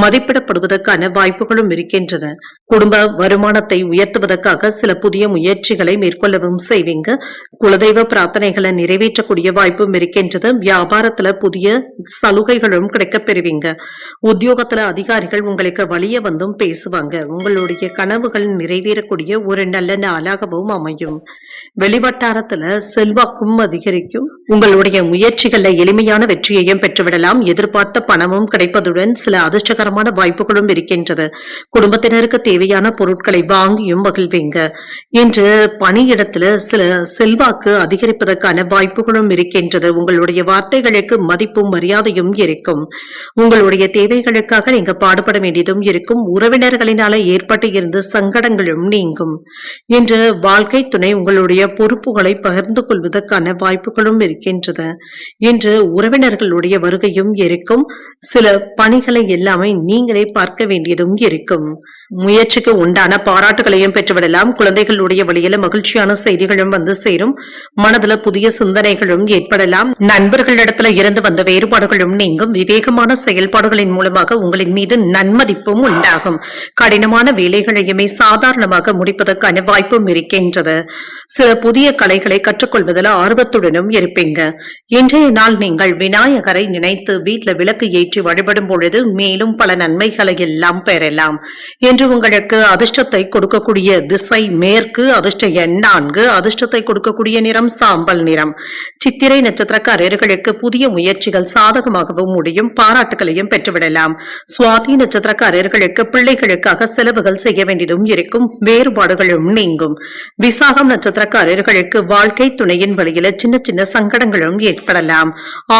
மதிப்பிடப்படுவதற்கான வாய்ப்புகளும் இருக்கின்றன. குடும்ப வருமானத்தை உயர்த்துவதற்காக சில புதிய முயற்சிகளை மேற்கொள்ளவும் செய்வீங்க. குலதெய்வ பிரார்த்தனைகளை நிறைவேற்றக்கூடிய வாய்ப்பும் இருக்கின்றது. வியாபாரத்துல புதிய சலுகைகளும் கிடைக்கப் பெறுவீங்க. உத்தியோகத்துல அதிகாரிகள் உங்களுக்கு வழிய வந்தும் பேசுவாங்க. உங்களுடைய கனவுகள் நிறைவேறக்கூடிய ஒரு நல்ல நாளாகவும் அமையும். வெளிவட்டாரத்துல செல்வாக்கும் அதிகரிக்கும். உங்களுடைய முயற்சிகள்ல எளிமையான வெற்றியையும் பெற்றுவிடலாம். எதிர்பார்த்த பணமும் கிடைப்பதுடன் சில அதிர்ஷ்டகரமான வாய்ப்புகளும் இருக்கின்றது. குடும்பத்தினருக்கு தேவையான பொருட்களை வாங்கியும் மகிழ்வீங்க. இன்று பணியிடத்துல சில செல்வாக்கு அதிகரிப்பதற்கான வாய்ப்புகளும் இருக்கின்றது. உங்களுடைய வார்த்தைகளுக்கு மதிப்பும் மரியாதையும் இருக்கும். உங்களுடைய தேவைகளுக்காக நீங்க பாடுபட வேண்டியதும் இருக்கும். உறவினர்களினால ஏற்பட்டு இருந்த சங்கடங்களும் நீங்கும். இன்று வாழ்க்கை துணை உங்களுடைய பொறுப்புகளை பகிர்ந்து கொள்வதற்கான வாய்ப்புகளும் இருக்கின்றது. இன்று உறவினர்களுடைய வருகையும் இருக்கும். சில பணிகளை எல்லாமே நீங்களே பார்க்க வேண்டியதும் இருக்கும். முயற்சிக்கு உண்டான பாராட்டுகளையும் பெற்றுவிடலாம். குழந்தைகளுடைய வழியில மகிழ்ச்சியான செய்திகளும் வந்து சேரும். மனதுல புதிய சிந்தனைகளும் ஏற்படலாம். நண்பர்களிடத்துல இருந்து வந்த வேறுபாடுகளும் நீங்கும். விவேகமான செயல்பாடுகளின் மூலமாக உங்களின் மீது நன்மதிப்பும் உண்டாகும். கடினமான வேலைகளையுமே சாதாரணமாக முடிப்பதற்கான வாய்ப்பும் இருக்கின்றது. சில புதிய கலைகளை கற்றுக்கொள்வதில் ஆர்வத்துடனும் இருப்பீங்க. இன்றைய நாள் நீங்கள் விநாயகரை நினைத்து வீட்டில் விளக்கு ஏற்றி வழிபடும் பொழுது மேலும் பல நன்மைகளை எல்லாம் பெறலாம். இன்று உங்களுக்கு அதிர்ஷ்டத்தை கொடுக்கக்கூடிய திசை மேற்கு. அதிர்ஷ்ட எண் 4. அதிர்ஷ்டத்தை கொடுக்கக்கூடிய நிறம் சாம்பல் நிறம். சித்திரை நட்சத்திரக்காரர்களுக்கு புதிய முயற்சிகள் சாதகமாகவும் முடியும். பாராட்டுகளையும் பெற்றுவிடலாம். சுவாதி நட்சத்திரக்காரர்களுக்கு பிள்ளைகளுக்காக செலவுகள் செய்ய வேண்டியதும் இருக்கும். வேறுபாடுகளும் நீங்கும். விசாகம் நட்சத்திரக்காரர்களுக்கு வாழ்க்கை துணையின் வழியில சின்ன சின்ன சங்கடங்களும் ஏற்படலாம்.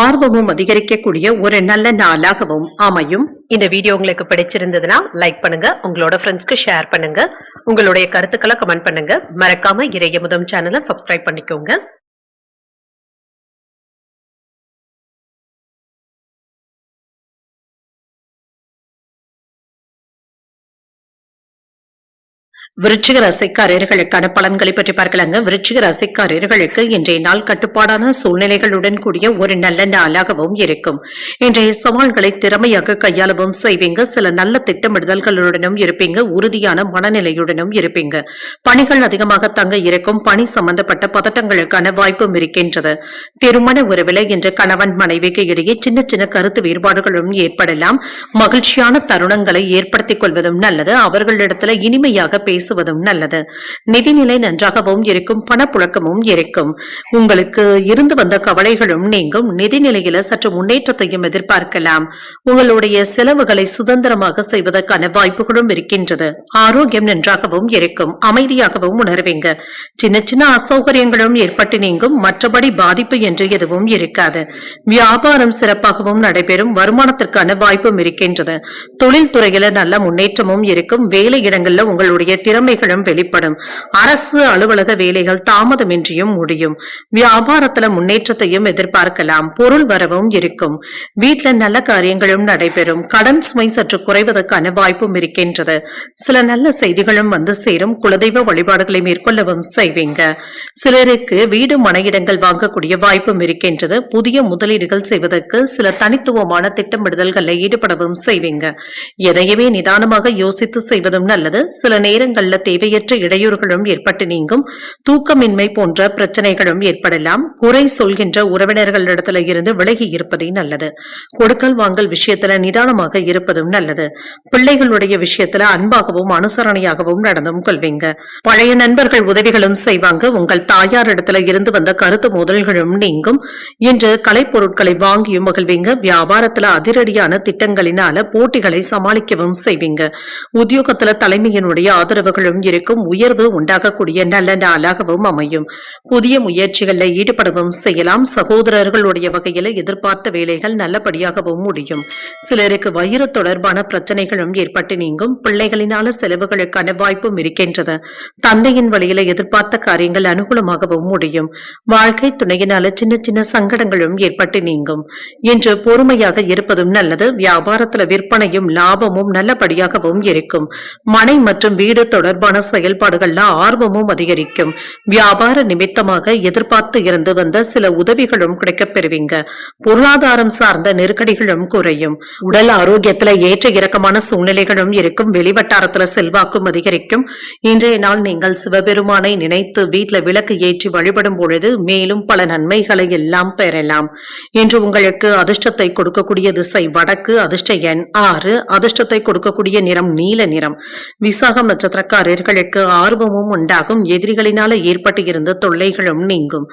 ஆர்வமும் அதிகரிக்கக்கூடிய ஒரு நல்ல நாளாகவும் அமையும். இந்த வீடியோ உங்களுக்கு பிடிச்சிருந்ததுன்னா லைக் பண்ணுங்க. உங்களோட ஃப்ரெண்ட்ஸ்க்கு ஷேர் பண்ணுங்க. உங்களுடைய கருத்துக்களை கமெண்ட் பண்ணுங்க. மறக்காம இறையமுதம் சேனலை சப்ஸ்கிரைப் பண்ணிக்கோங்க. விருச்சிக ராசிக்காரர்களுக்கான பலன்களை பற்றி பார்க்கலாங்க. விருச்சிக ராசிக்காரர்களுக்கு இன்றைய நாள் கட்டுப்பாடான சூழ்நிலைகளுடன் கூடிய ஒரு நல்ல நாளாகவும் இருக்கும். இன்றைய சவால்களை திறமையாக கையாளவும் செய்வீங்க. சில நல்ல திட்டமிடுதல்களுடனும் இருப்பீங்க. உறுதியான மனநிலையுடனும் இருப்பீங்க. பணிகள் அதிகமாக தங்க இருக்கும். பணி சம்பந்தப்பட்ட பதட்டங்களுக்கான வாய்ப்பும் இருக்கின்றது. திருமண உறவில் இன்று கணவன் மனைவிக்கு இடையே சின்ன சின்ன கருத்து வேறுபாடுகளும் ஏற்படலாம். மகிழ்ச்சியான தருணங்களை ஏற்படுத்திக் கொள்வதும் நல்லது. அவர்களிடத்துல இனிமையாக பேசுவதும் நல்லது. நிதிநிலை நன்றாகவும் இருக்கும். பணப்புழக்கமும் இருக்கும். உங்களுக்கு இருந்து வந்த கவலைகளும் நீங்கும். நிதிநிலையில சற்று முன்னேற்றத்தையும் எதிர்பார்க்கலாம். உங்களுடைய செலவுகளை சுதந்திரமாக செய்வதற்கான வாய்ப்புகளும் இருக்கின்றது. ஆரோக்கியம் நன்றாகவும் இருக்கும். அமைதியாகவும் உணர்வீங்க. சின்ன சின்ன அசௌகரியங்களும் ஏற்பட்டு நீங்கும். மற்றபடி பாதிப்பு என்று எதுவும் இருக்காது. வியாபாரம் சிறப்பாகவும் நடைபெறும். வருமானத்திற்கான வாய்ப்பும் இருக்கின்றது. தொழில் துறையில நல்ல முன்னேற்றமும் இருக்கும். வேலை இடங்கள்ல உங்களுடைய திறமைகளும் வெளிப்படும். அரசு அலுவலக வேலைகள் தாமதமின்றியும் முடியும். வியாபாரத்துல முன்னேற்றத்தையும் எதிர்பார்க்கலாம். பொருள் வரவும் இருக்கும். வீட்டுல நல்ல காரியங்களும் நடைபெறும். கடன் சுமை சற்று குறைவதற்கான வாய்ப்பும் இருக்கின்றது. சில நல்ல செய்திகளும் வந்து சேரும். குலதெய்வ வழிபாடுகளை மேற்கொள்ளவும் செய்வீங்க. சிலருக்கு வீடு மனையிடங்கள் வாங்கக்கூடிய வாய்ப்பும் இருக்கின்றது. புதிய முதலீடுகள் செய்வதற்கு சில தனித்துவமான திட்டமிடுதல்களில் ஈடுபடவும் செய்வீங்க. எதையுமே நிதானமாக யோசித்து செய்வதும் நல்லது. சில நேரங்கள்ல தேவையற்ற இடையூறுகளும் ஏற்பட்டு நீங்கும். தூக்கமின்மை போன்ற பிரச்சனைகளும் ஏற்படலாம். குறை சொல்கின்ற உறவினர்களிடத்துல இருந்து விலகி இருப்பதே நல்லது. கொடுக்கல் வாங்கல் விஷயத்துல நிதானமாக இருப்பதும் நல்லது. பிள்ளைகளுடைய விஷயத்துல அன்பாகவும் அனுசரணையாகவும் நடந்தும் கொள்வீங்க. பழைய நண்பர்கள் உதவிகளும் செய்வாங்க. உங்கள் தாயார் இடத்துல இருந்து வந்த கருத்து மோதல்களும் நீங்கும். இன்று கலைப்பொருட்களை வாங்கியும் மகிழ்வீங்க. வியாபாரத்துல அதிரடியான திட்டங்களினால போட்டிகளை சமாளிக்கவும் செய்வீங்க. உத்தியோகத்துல தலைமையினுடைய ஆதரவுகளும் இருக்கும். உயர்வு உண்டாகக்கூடிய நல்ல நாளாகவும் அமையும். புதிய முயற்சிகளில் ஈடுபடவும் செய்யலாம். சகோதரர்களுடைய வகையில் எதிர்பார்த்த வேலைகள் நல்லபடியாகவும் முடியும். சிலருக்கு வயிறு தொடர்பான பிரச்சனைகளும் ஏற்பட்டு நீங்கும். பிள்ளைகளினால செலவுகளுக்கான வாய்ப்பும் இருக்கின்றது. தந்தையின் வழியில எதிர்பார்த்த காரியங்கள் அனுகூலமாகவும் முடியும். வாழ்க்கை துணையினால சின்ன சின்ன சங்கடங்களும் ஏற்பட்டு நீங்கும். இன்று பொறுமையாக இருப்பதும் நல்லது. வியாபாரத்துல விற்பனையும் லாபமும் நல்லபடியாகவும் இருக்கும். மனை மற்றும் வீடு தொடர்பான செயல்பாடுகள்ல ஆர்வமும் அதிகரிக்கும். வியாபார நிமித்தமாக எதிர்பார்த்து இருந்து வந்த சில உதவிகளும் கிடைக்கப் பெறுவீங்க. பொருளாதாரம் சார்ந்த நெருக்கடிகளும் குறையும். உடல் ஆரோக்கியத்துல ஏற்ற இறக்கமான சூழ்நிலைகளும் இருக்கும். வெளிவட்டாரத்துல செல்வாக்கும் அதிகரிக்கும். இன்றைய நாள் நீங்கள் சிவபெருமானை நினைத்து வீட்டுல விளக்கு ஏற்றி வழிபடும் பொழுது மேலும் பல நன்மைகளை எல்லாம் பெறலாம். இன்று உங்களுக்கு அதிர்ஷ்டத்தை கொடுக்கக்கூடிய திசை வடக்கு. அதிர்ஷ்ட எண் 6. அதிர்ஷ்டத்தை கொடுக்கக்கூடிய நிறம் நீல நிறம். விசாகம் நட்சத்திர நட்சத்திரக்காரர்களுக்கு ஆர்வமும் உண்டாகும். எதிரிகளினால ஏற்பட்டு இருந்த தொல்லைகளும் நீங்கும்.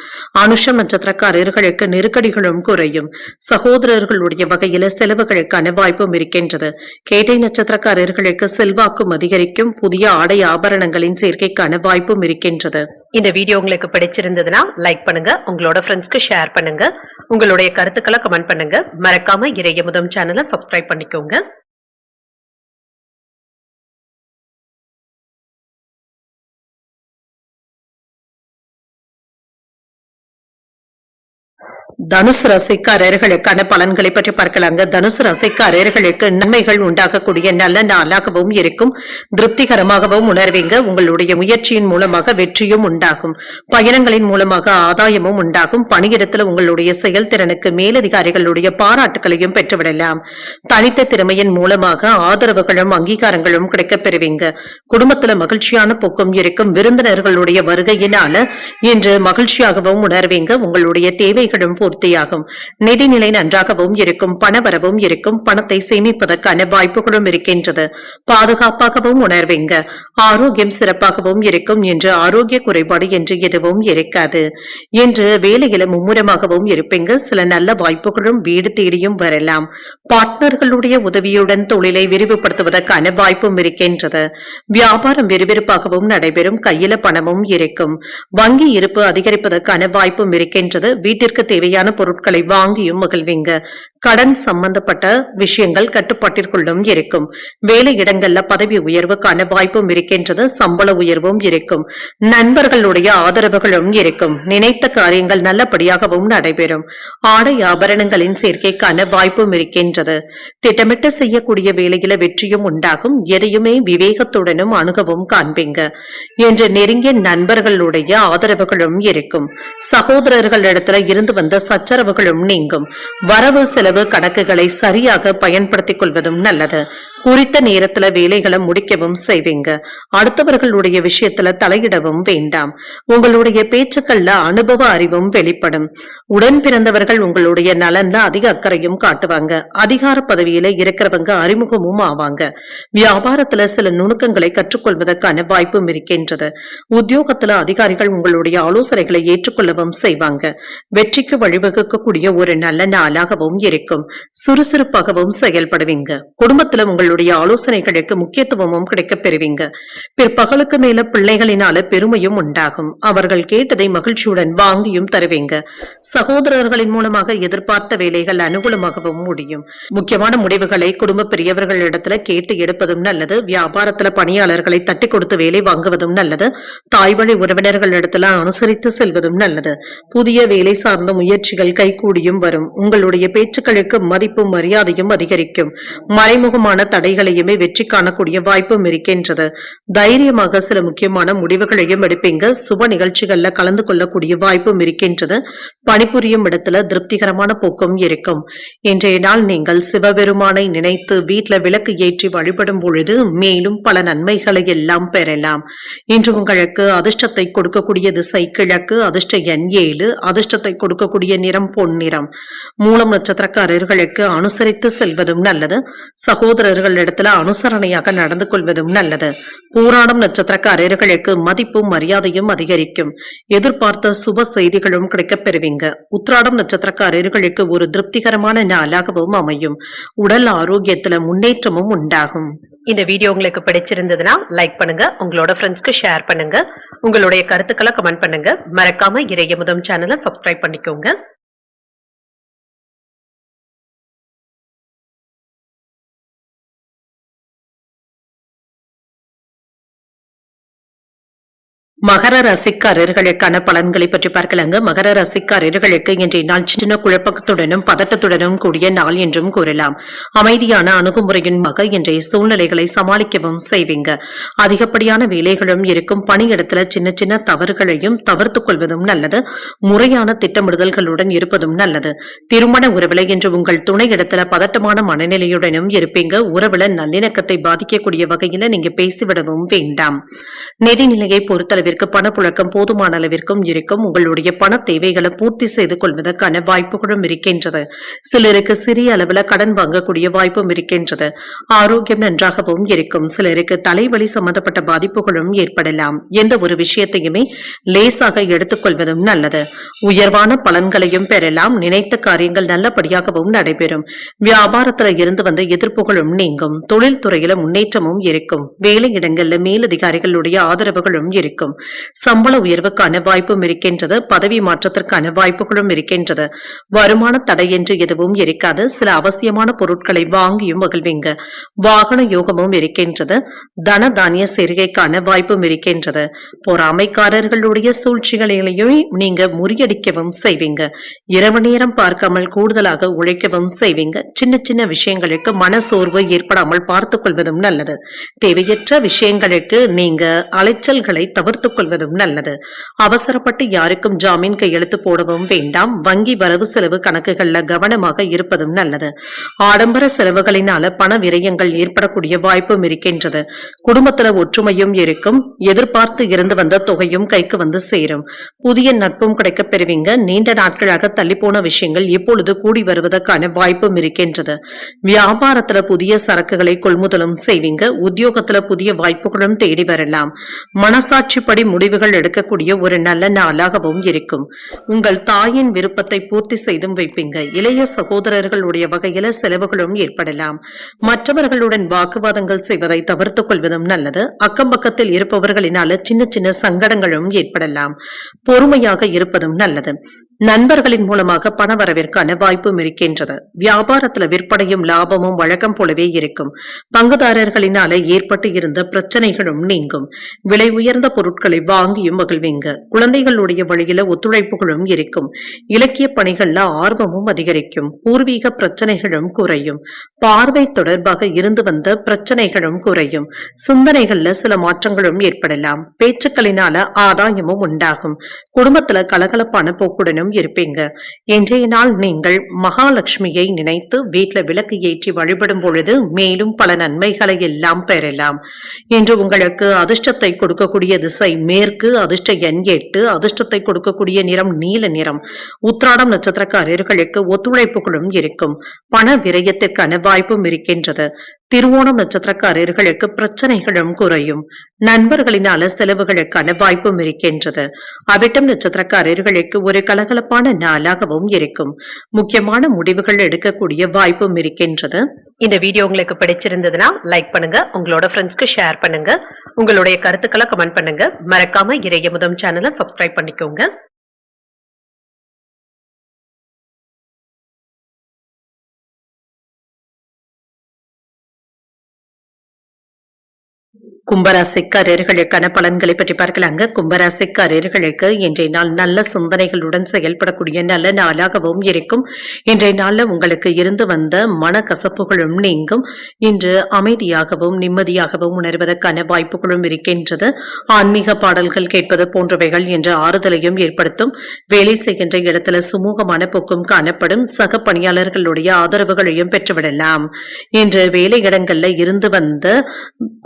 அனுஷம் நட்சத்திரக்காரர்களுக்கு நெருக்கடிகளும் குறையும். சகோதரர்களுடைய வகையில செலவுகளுக்கான வாய்ப்பும் இருக்கின்றது. கேட்டை நட்சத்திரக்காரர்களுக்கு செல்வாக்கும் அதிகரிக்கும். புதிய ஆடை ஆபரணங்களின் சேர்க்கைக்கான வாய்ப்பும் இருக்கின்றது. இந்த வீடியோ உங்களுக்கு பிடிச்சிருந்ததுன்னா லைக் பண்ணுங்க, உங்களோட ஃப்ரெண்ட்ஸ்க்கு ஷேர் பண்ணுங்க, உங்களுடைய கருத்துக்களை கமெண்ட் பண்ணுங்க. மறக்காம இறையமுதம் சேனலை சப்ஸ்கிரைப் பண்ணிக்கோங்க. தனுசு ராசிக்காரர்களுக்கான பலன்களை பற்றி பார்க்கலாங்க. தனுசு ராசிக்காரர்களுக்கு நன்மைகள் உண்டாகக்கூடிய நல்ல நாளாகவும் இருக்கும். திருப்திகரமாகவும் உணர்வீங்க. உங்களுடைய முயற்சியின் மூலமாக வெற்றியும் உண்டாகும். பயணங்களின் மூலமாக ஆதாயமும் உண்டாகும். பணியிடத்தில் உங்களுடைய செயல்திறனுக்கு மேலதிகாரிகளுடைய பாராட்டுகளையும் பெற்றுவிடலாம். தனித்த திறமையின் மூலமாக ஆதரவுகளும் அங்கீகாரங்களும் கிடைக்கப் பெறுவீங்க. குடும்பத்துல மகிழ்ச்சியான போக்கும் இருக்கும். விருந்தினர்களுடைய வருகையினால இன்று மகிழ்ச்சியாகவும் உணர்வீங்க. உங்களுடைய தேவைகளும் பூர்த்தியாகும். நிதிநிலை நன்றாகவும் இருக்கும். பணவரவும் இருக்கும். பணத்தை சேமிப்பதற்கான வாய்ப்புகளும் இருக்கின்றது. பாதுகாப்பாகவும் உணர்வீங்க. ஆரோக்கியம் சிறப்பாகவும் இருக்கும். என்று ஆரோக்கிய குறைபாடு என்று எதுவும் இருக்காது. என்று வேலையில மும்முரமாகவும் இருப்பீங்க. சில நல்ல வாய்ப்புகளும் வீடு தேடியும் வரலாம். பார்ட்னர்களுடைய உதவியுடன் தொழிலை விரிவுபடுத்துவதற்கான வாய்ப்பும் இருக்கின்றது. வியாபாரம் விறுவிறுப்பாகவும் நடைபெறும். கையில பணமும் இருக்கும். வங்கி இருப்பு அதிகரிப்பதற்கான வாய்ப்பும் இருக்கின்றது. வீட்டிற்கு தேவையான பொருட்களை வாங்கியும் மகிழ்வீங்க. கடன் சம்பந்தப்பட்ட விஷயங்கள் கட்டுப்பாட்டிற்குள்ளும் இருக்கும். வேலை இடங்கள்ல பதவி உயர்வுக்கான வாய்ப்பும் இருக்கின்றது. சம்பள உயர்வும் இருக்கும். நண்பர்களுடைய ஆதரவுகளும் இருக்கும். நினைத்த காரியங்கள் நல்லபடியாகவும் நடைபெறும். ஆடை ஆபரணங்களின் சேர்க்கைக்கான வாய்ப்பும் இருக்கின்றது. திட்டமிட்டு செய்யக்கூடிய வேலையில வெற்றியும் உண்டாகும். எதையுமே விவேகத்துடனும் அணுகவும் காண்பீங்க. என்று நெருங்கிய நண்பர்களுடைய ஆதரவுகளும் இருக்கும். சகோதரர்களிடத்துல இருந்து வந்த சச்சரவுகளும் நீங்கும். வரவு செலவு கணக்குகளை சரியாக பயன்படுத்திக் கொள்வதும் நல்லது. குறித்த நேரத்துல வேலைகளை முடிக்கவும் செய்வீங்க. அடுத்தவர்களுடைய விஷயத்துல தலையிடவும் வேண்டாம். உங்களுடைய பேச்சுக்கள்ல அனுபவ அறிவும் வெளிப்படும். உடன் பிறந்தவர்கள் உங்களுடைய நலன்ல அதிக அக்கறையும் காட்டுவாங்க. அதிகார பதவியில இருக்கிறவங்க அறிமுகமும் ஆவாங்க. வியாபாரத்துல சில நுணுக்கங்களை கற்றுக்கொள்வதற்கான வாய்ப்பும் இருக்கின்றது. உத்தியோகத்துல அதிகாரிகள் உங்களுடைய ஆலோசனைகளை ஏற்றுக்கொள்ளவும் செய்வாங்க. வெற்றிக்கு வழிவகுக்கக்கூடிய ஒரு நல்ல நாளாகவும் இருக்கும். சுறுசுறுப்பாகவும் செயல்படுவீங்க. குடும்பத்துல உங்களுடைய ஆலோசனைகளுக்கு முக்கியத்துவமும் கிடைக்கப் பெறுவீங்க. பிற்பகலுக்கு மேல பிள்ளைகளினால பெருமையும் உண்டாகும். அவர்கள் கேட்டதை மகிழ்ச்சியுடன் வாங்கியும் தருவீங்க. சகோதரர்களின் மூலமாக எதிர்பார்த்த வேலைகள் அனுகூலமாகவும் முடியும். முக்கியமான முடிவுகளை குடும்ப பெரியவர்களிடத்துல கேட்டு எடுப்பதும் நல்லது. வியாபாரத்துல பணியாளர்களை தட்டி கொடுத்து வேலை வாங்குவதும் நல்லது. தாய்வழி உறவினர்களிடத்துல அனுசரித்து செல்வதும் நல்லது. புதிய வேலை சார்ந்த முயற்சிகள் கைகூடியும் வரும். உங்களுடைய பேச்சுக்களுக்கு மதிப்பும் மரியாதையும் அதிகரிக்கும். மறைமுகமான தடைகளையுமே வெற்றி காணக்கூடிய வாய்ப்பும் இருக்கின்றது. தைரியமாக சில முக்கியமான முடிவுகளையும் எடுப்பீங்க. சுப நிகழ்ச்சிகள்ல கலந்து கொள்ளக்கூடிய வாய்ப்பும் இருக்கின்றது. பணிபுரியும் இடத்துல திருப்திகரமான போக்கும் இருக்கும். இன்றைய நாள் நீங்கள் சிவபெருமானை நினைத்து வீட்டுல விளக்கு ஏற்றி வழிபடும் பொழுது மேலும் பல நன்மைகளை எல்லாம் பெறலாம். இன்று உங்களுக்கு அதிர்ஷ்டத்தை கொடுக்கக்கூடிய திசை கிழக்கு. அதிர்ஷ்ட எண் 7. அதிர்ஷ்டத்தை கொடுக்கக்கூடிய நிறம் பொன்னிறம். மூலம் நட்சத்திரக்காரர்களுக்கு அனுசரித்து செல்வதும் நல்லது. சகோதரர்களிடத்துல அனுசரணையாக நடந்து கொள்வதும் நல்லது. பூராடம் நட்சத்திரக்காரர்களுக்கு மதிப்பும் மரியாதையும் அதிகரிக்கும். எதிர்பார்த்த சுப செய்திகளும் கிடைக்கப் பெறுவீங்க. உத்திராடம் நட்சத்திரக்காரர்களுக்கு ஒரு திருப்திகரமான நாளாகவும் அமையும். உடல் ஆரோக்கியத்துல முன்னேற்றமும் உண்டாகும். இந்த வீடியோ உங்களுக்கு பிடிச்சிருந்ததுன்னா லைக் பண்ணுங்க, உங்களோட ஃப்ரெண்ட்ஸ்க்கு ஷேர் பண்ணுங்க, உங்களுடைய கருத்துக்களை கமெண்ட் பண்ணுங்க. மறக்காம இறையமுதம் சேனலை சப்ஸ்கிரைப் பண்ணிக்கோங்க. மகர ராசிக்காரர்களுக்கான பலன்களை பற்றி பார்க்கலாங்க. மகர ராசிக்காரர்களுக்கு இன்றைய நாள் சின்ன குழப்பத்துடனும் பதட்டத்துடனும் கூடிய நாள் என்றும் கூறலாம். அமைதியான அணுகுமுறையின் இன்றைய சூழ்நிலைகளை சமாளிக்கவும் செய்வீங்க. அதிகப்படியான வேலைகளும் இருக்கும். பணியிடத்துல சின்ன சின்ன தவறுகளையும் தவிர்த்துக் கொள்வதும் நல்லது. முறையான திட்டமிடுதல்களுடன் இருப்பதும் நல்லது. திருமண உறவுல இன்று உங்கள் துணை இடத்துல பதட்டமான மனநிலையுடனும் இருப்பீங்க. உறவுல நல்லிணக்கத்தை பாதிக்கக்கூடிய வகையில நீங்க பேசிவிடவும் வேண்டாம். நிதிநிலையை பொறுத்தளவிற்கு சிலருக்கு பணப்புழக்கம் போதுமான அளவிற்கும் இருக்கும். உங்களுடைய பண தேவைகளை பூர்த்தி செய்து கொள்வதற்கான வாய்ப்புகளும் இருக்கின்றது. சிலருக்கு சிறிய அளவில் கடன் வாங்கக்கூடிய வாய்ப்பும் இருக்கின்றது. ஆரோக்கியம் நன்றாகவும் இருக்கும். சிலருக்கு தலைவலி சம்பந்தப்பட்ட பாதிப்புகளும் ஏற்படலாம். எந்த ஒரு விஷயத்தையுமே லேசாக எடுத்துக்கொள்வதும் நல்லது. உயர்வான பலன்களையும் பெறலாம். நினைத்த காரியங்கள் நல்லபடியாகவும் நடைபெறும். வியாபாரத்தில் இருந்து வந்த எதிர்ப்புகளும் நீங்கும். தொழில் துறையில முன்னேற்றமும் இருக்கும். வேலை இடங்கள்ல மேலதிகாரிகளுடைய ஆதரவுகளும் இருக்கும். சம்பள உயர்வுக்கான வாய்ப்பும் இருக்கின்றது. பதவி மாற்றத்திற்கான வாய்ப்புகளும் இருக்கின்றது. வருமான தடை என்று எதுவும் இருக்காது. சில அவசியமான பொருட்களை வாங்கியும் மகிழ்வீங்க. வாகன யோகமும் இருக்கின்றது. தன தானிய சேர்க்கைக்கான வாய்ப்பும் இருக்கின்றது. பொறாமைக்காரர்களுடைய சூழ்ச்சிகளையும் நீங்க முறியடிக்கவும் செய்வீங்க. இரவு நேரம் பார்க்காமல் கூடுதலாக உழைக்கவும் செய்வீங்க. சின்ன சின்ன விஷயங்களுக்கு மனசோர்வு ஏற்படாமல் பார்த்துக் கொள்வதும் நல்லது. தேவையற்ற விஷயங்களுக்கு நீங்க அலைச்சல்களை தவிர்த்துக் கொள்வதும் நல்லது. அவசரப்பட்டு யாருக்கும் ஜாமீன் கையெழுத்து போடவும் வேண்டாம். வங்கி வரவு செலவு கணக்குகள்ல கவனமாக இருப்பதும் நல்லது. ஆடம்பர செலவுகளினால பண விரயங்கள் ஏற்படக்கூடிய வாய்ப்பும் இருக்கின்றது. குடும்பத்துல ஒற்றுமையும் இருக்கும். எதிர்பார்த்து இருந்து வந்த தொகையும் கைக்கு வந்து சேரும். புதிய நட்பும் கிடைக்க பெறுவீங்க. நீண்ட நாட்களாக தள்ளிப்போன விஷயங்கள் இப்பொழுது கூடி வருவதற்கான வாய்ப்பும் இருக்கின்றது. வியாபாரத்துல புதிய சரக்குகளை கொள்முதலும் செய்வீங்க. உத்தியோகத்துல புதிய வாய்ப்புகளும் தேடி வரலாம். மனசாட்சிப்படி முடிவுகள் எடுக்கக்கூடிய ஒரு நல்ல நாளாகவும் இருக்கும். உங்கள் தாயின் விருப்பத்தை பூர்த்தி செய்தும் வைப்பீங்க. இளைய சகோதரர்களுடைய வகையில செலவுகளும் ஏற்படலாம். மற்றவர்களுடன் வாக்குவாதங்கள் செய்வதை தவிர்த்துக் கொள்வதும் நல்லது. அக்கம் பக்கத்தில் இருப்பவர்களினால சின்ன சின்ன சங்கடங்களும் ஏற்படலாம். பொறுமையாக இருப்பதும் நல்லது. நண்பர்களின் மூலமாக பண வரவிற்கான வாய்ப்பும் இருக்கின்றது. வியாபாரத்துல விற்பனையும் லாபமும் வழக்கம் போலவே இருக்கும். பங்குதாரர்களினால ஏற்பட்டு இருந்த பிரச்சனைகளும் நீங்கும். விலை உயர்ந்த பொருட்களை வாங்கியும் மகிழ்வீங்க. குழந்தைகளுடைய வழியில ஒத்துழைப்புகளும் இருக்கும். இலக்கிய பணிகள்ல ஆர்வமும் அதிகரிக்கும். பூர்வீக பிரச்சனைகளும் குறையும். பார்வை தொடர்பாக இருந்து வந்த பிரச்சனைகளும் குறையும். சிந்தனைகள்ல சில மாற்றங்களும் ஏற்படலாம். பேச்சுக்களினால ஆதாயமும் உண்டாகும். குடும்பத்துல கலகலப்பான போக்குடனும் இருப்பீங்க. இன்றைய நாள் நீங்கள் மகாலட்சுமியை நினைத்து வீட்டுல விளக்கு ஏற்றி வழிபடும் பொழுது மேலும் பல நன்மைகளை எல்லாம் பெறலாம். இன்று உங்களுக்கு அதிர்ஷ்டத்தை கொடுக்கக்கூடிய திசை மேற்கு. அதிர்ஷ்ட எண் 8. அதிர்ஷ்டத்தை கொடுக்கக்கூடிய நிறம் நீல நிறம். உத்திராடம் நட்சத்திரக்காரர்களுக்கு ஒத்துழைப்புகளும் இருக்கும். பண விரயத்திற்கான வாய்ப்பும் இருக்கின்றது. திருவோணம் நட்சத்திரக்காரர்களுக்கு பிரச்சனைகளும் குறையும். நண்பர்களினால செலவுகளுக்கான வாய்ப்பும் இருக்கின்றது. அவிட்டம் நட்சத்திரக்காரர்களுக்கு ஒரு கலகலப்பான நாளாகவும் இருக்கும். முக்கியமான முடிவுகள் எடுக்கக்கூடிய வாய்ப்பும் இருக்கின்றது. இந்த வீடியோ உங்களுக்கு பிடிச்சிருந்ததுன்னா லைக் பண்ணுங்க. உங்களோட ஃப்ரெண்ட்ஸ்க்கு ஷேர் பண்ணுங்க. உங்களுடைய கருத்துக்களை கமெண்ட் பண்ணுங்க. மறக்காம இறையமுதம் சேனலை சப்ஸ்கிரைப் பண்ணிக்கோங்க. கும்பராசிக்காரர்களுக்கான பலன்களை பற்றி பார்க்கலாங்க. கும்பராசிக்காரர்களுக்கு இன்றைய நாள் நல்ல சிந்தனைகளுடன் செயல்படக்கூடிய நல்ல நாளாகவும் இருக்கும். இன்றைய நாள்ல உங்களுக்கு இருந்து வந்த மனக்கசப்புகளும் நீங்கும். இன்று அமைதியாகவும் நிம்மதியாகவும் உணர்வதற்கான வாய்ப்புகளும் இருக்கின்றது. ஆன்மீக பாடல்கள் கேட்பது போன்றவைகள் என்ற ஆறுதலையும் ஏற்படுத்தும். வேலை செய்கின்ற இடத்துல சுமூகமான போக்கும் காணப்படும். சக பணியாளர்களுடைய ஆதரவுகளையும் பெற்றுவிடலாம். இன்று வேலை இடங்கள்ல இருந்து வந்த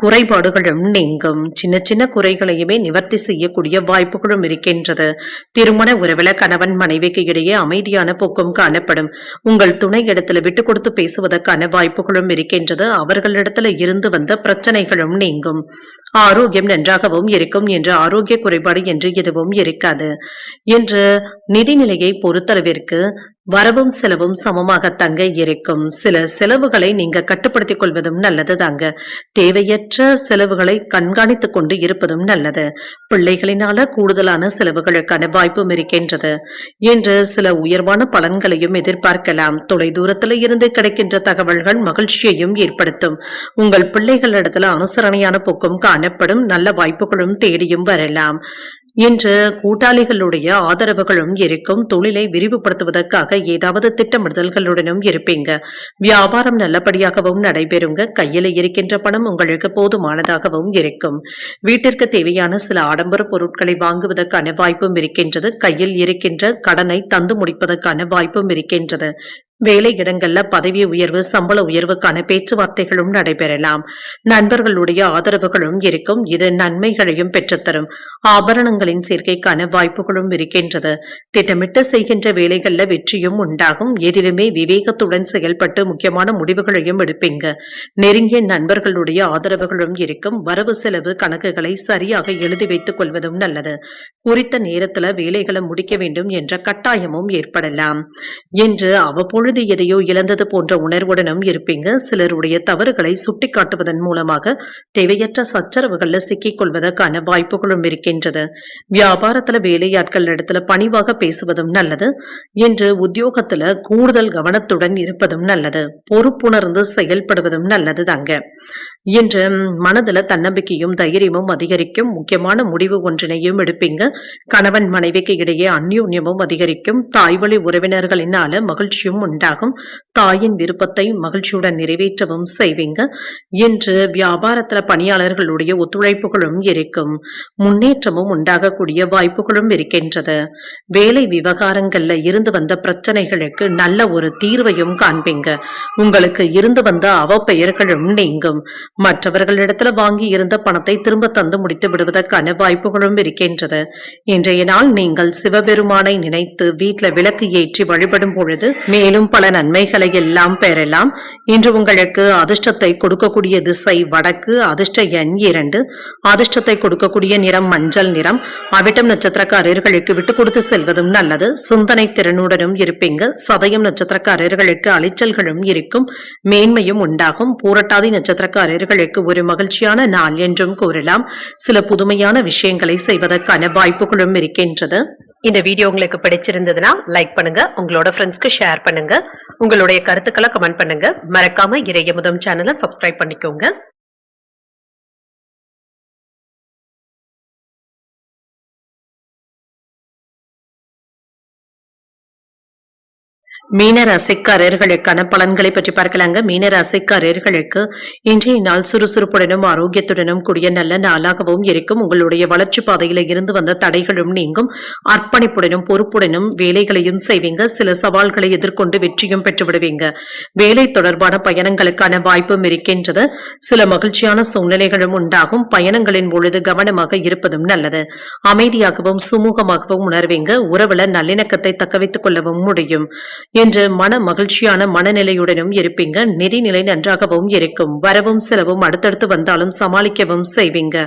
குறைபாடுகள் நீங்கும். சின்ன சின்ன குறைகளையுமே நிவர்த்தி செய்யக்கூடிய வாய்ப்புகளும் இருக்கின்றது. திருமண உறவுல கணவன் மனைவிக்கு இடையே அமைதியான போக்கும் காணப்படும். உங்கள் துணை இடத்துல விட்டு கொடுத்து பேசுவதற்கான வாய்ப்புகளும் இருக்கின்றது. அவர்களிடத்துல இருந்து வந்த பிரச்சனைகளும் நீங்கும். ஆரோக்கியம் நன்றாகவும் இருக்கும். என்று ஆரோக்கிய குறைபாடு என்று எதுவும் இருக்காது. என்று நிதிநிலையை பொறுத்தளவிற்கு வரவும் செலவும் சமமாக தங்க இருக்கும். சில செலவுகளை நீங்க கட்டுப்படுத்திக் கொள்வதும் நல்லது தாங்க. தேவையற்ற செலவுகளை கண்காணித்துக் கொண்டு இருப்பதும் நல்லது. பிள்ளைகளினால கூடுதலான செலவுகளுக்கான வாய்ப்பும் இருக்கின்றது. என்று சில உயர்வான பலன்களையும் எதிர்பார்க்கலாம். தொலை தூரத்தில் இருந்து கிடைக்கின்ற தகவல்கள் மகிழ்ச்சியையும் ஏற்படுத்தும். உங்கள் பிள்ளைகளிடத்துல அனுசரணையான போக்கும் காணப்படும். நல்ல வாய்ப்புகளும் தேடியும் வரலாம். இன்று கூட்டாளிகளுடைய ஆதரவுகளும் இருக்கும். தொழிலை விரிவுபடுத்துவதற்காக ஏதாவது திட்டமிடுதல்களுடனும் இருப்பீங்க. வியாபாரம் நல்லபடியாகவும் நடைபெறுங்க. கையில இருக்கின்ற பணம் உங்களுக்கு போதுமானதாகவும் இருக்கும். வீட்டிற்கு தேவையான சில ஆடம்பர பொருட்களை வாங்குவதற்கான வாய்ப்பும் இருக்கின்றது. கையில் இருக்கின்ற கடனை தந்து முடிப்பதற்கான வாய்ப்பும் இருக்கின்றது. வேலை இடங்கள்ல பதவி உயர்வு சம்பள உயர்வுக்கான பேச்சுவார்த்தைகளும் நடைபெறலாம். நண்பர்களுடைய ஆதரவுகளும் இருக்கும். இது நன்மைகளையும் பெற்றுத்தரும். ஆபரணங்களின் சேர்க்கைக்கான வாய்ப்புகளும் இருக்கின்றது. திட்டமிட்டு செய்கின்ற வேலைகள்ல வெற்றியும் உண்டாகும். எதிலுமே விவேகத்துடன் செயல்பட்டு முக்கியமான முடிவுகளையும் எடுப்பீங்க. நெருங்கிய நண்பர்களுடைய ஆதரவுகளும் இருக்கும். வரவு செலவு கணக்குகளை சரியாக எழுதி வைத்துக் கொள்வதும் நல்லது. குறித்த நேரத்துல வேலைகளை முடிக்க வேண்டும் என்ற கட்டாயமும் ஏற்படலாம். என்று அவ்வப்பொழுது எதையோ இழந்தது போன்ற உணர்வுடனும் இருப்பீங்க. சிலருடைய தவறுகளை சுட்டிக்காட்டுவதன் மூலமாக தேவையற்ற சச்சரவுகள்ல சிக்கிக் கொள்வதற்கான வாய்ப்புகளும் இருக்கின்றது. வியாபாரத்துல வேலையாட்கள் இடத்துல பணிவாக பேசுவதும் நல்லது. என்று உத்தியோகத்துல கூடுதல் கவனத்துடன் இருப்பதும் நல்லது. பொறுப்புணர்ந்து செயல்படுவதும் நல்லது தாங்க. இன்று மனதுல தன்னம்பிக்கையும் தைரியமும் அதிகரிக்கும். முக்கியமான முடிவு ஒன்றினையும் எடுப்பீங்க. கணவன் மனைவிக்கு இடையே அந்யோன்யமும் அதிகரிக்கும். தாய்வழி உறவினர்களினால மகிழ்ச்சியும் உண்டாகும். தாயின் விருப்பத்தை மகிழ்ச்சியுடன் நிறைவேற்றவும் செய்வீங்க. இன்று வியாபாரத்துல பணியாளர்களுடைய ஒத்துழைப்புகளும் இருக்கும். முன்னேற்றமும் உண்டாகக்கூடிய வாய்ப்புகளும் இருக்கின்றது. வேலை விவகாரங்கள்ல இருந்து வந்த பிரச்சனைகளுக்கு நல்ல ஒரு தீர்வையும் காண்பீங்க. உங்களுக்கு இருந்து வந்த அவப்பெயர்களும் நீங்கும். மற்றவர்களிடத்துல வாங்கி இருந்த பணத்தை திரும்ப தந்து முடித்து விடுவதற்கான வாய்ப்புகளும் இருக்கின்றது. இன்றைய நாள் நீங்கள் சிவபெருமானை நினைத்து வீட்டுல விளக்கு ஏற்றி வழிபடும் பொழுது மேலும் பல நன்மைகளை எல்லாம் பெறலாம். இன்று உங்களுக்கு அதிர்ஷ்டத்தை கொடுக்கக்கூடிய திசை வடக்கு. அதிர்ஷ்ட எண் 2. அதிர்ஷ்டத்தை கொடுக்கக்கூடிய நிறம் மஞ்சள் நிறம். அவிட்டம் நட்சத்திரக்காரர்களுக்கு விட்டு கொடுத்து செல்வதும் நல்லது. சிந்தனை திறனுடனும் இருப்பீங்க. சதயம் நட்சத்திரக்காரர்களுக்கு அலைச்சல்களும் இருக்கும். மேன்மையும் உண்டாகும். பூரட்டாதி நட்சத்திரக்காரர்களுக்கு ஒரு மகிழ்ச்சியான நாள் என்றும் கூறலாம். சில புதுமையான விஷயங்களை செய்வதற்கான வாய்ப்புகளும் இருக்கின்றது. இந்த வீடியோ உங்களுக்கு பிடிச்சிருந்ததுன்னா லைக் பண்ணுங்க. உங்களோட ஃப்ரெண்ட்ஸ்க்கு ஷேர் பண்ணுங்க. உங்களுடைய கருத்துக்களை கமெண்ட் பண்ணுங்க. மறக்காம இறையமுதம் சேனலை சப்ஸ்கிரைப் பண்ணிக்கோங்க. மீன ராசிக்காரர்களுக்கான பலன்களை பற்றி பார்க்கலாங்க. மீன ராசிக்காரர்களுக்கு இன்றைய நாள் சுறுசுறுப்புடனும் ஆரோக்கியத்துடனும் கூடிய நல்ல நாளாகவும் இருக்கும். உங்களுடைய வளர்ச்சி பாதையில இருந்து வந்த தடைகளும் நீங்கும். அர்ப்பணிப்புடனும் பொறுப்புடனும் வேலைகளையும் செய்வீங்க. சில சவால்களை எதிர்கொண்டு வெற்றியும் பெற்று விடுவீங்க. வேலை தொடர்பான பயணங்களுக்கான வாய்ப்பும் இருக்கின்றது. சில மகிழ்ச்சியான சூழ்நிலைகளும் உண்டாகும். பயணங்களின் பொழுது கவனமாக இருப்பதும் நல்லது. அமைதியாகவும் சுமூகமாகவும் உணர்வீங்க. உறவுல நல்லிணக்கத்தை தக்க வைத்துக் கொள்ளவும் முடியும். என்று மன மகிழ்ச்சியான மனநிலையுடனும் இருப்பீங்க. நிதிநிலை நன்றாகவும் இருக்கும். வரவும் செலவும் அடுத்தடுத்து வந்தாலும் சமாளிக்கவும் செய்வீங்க.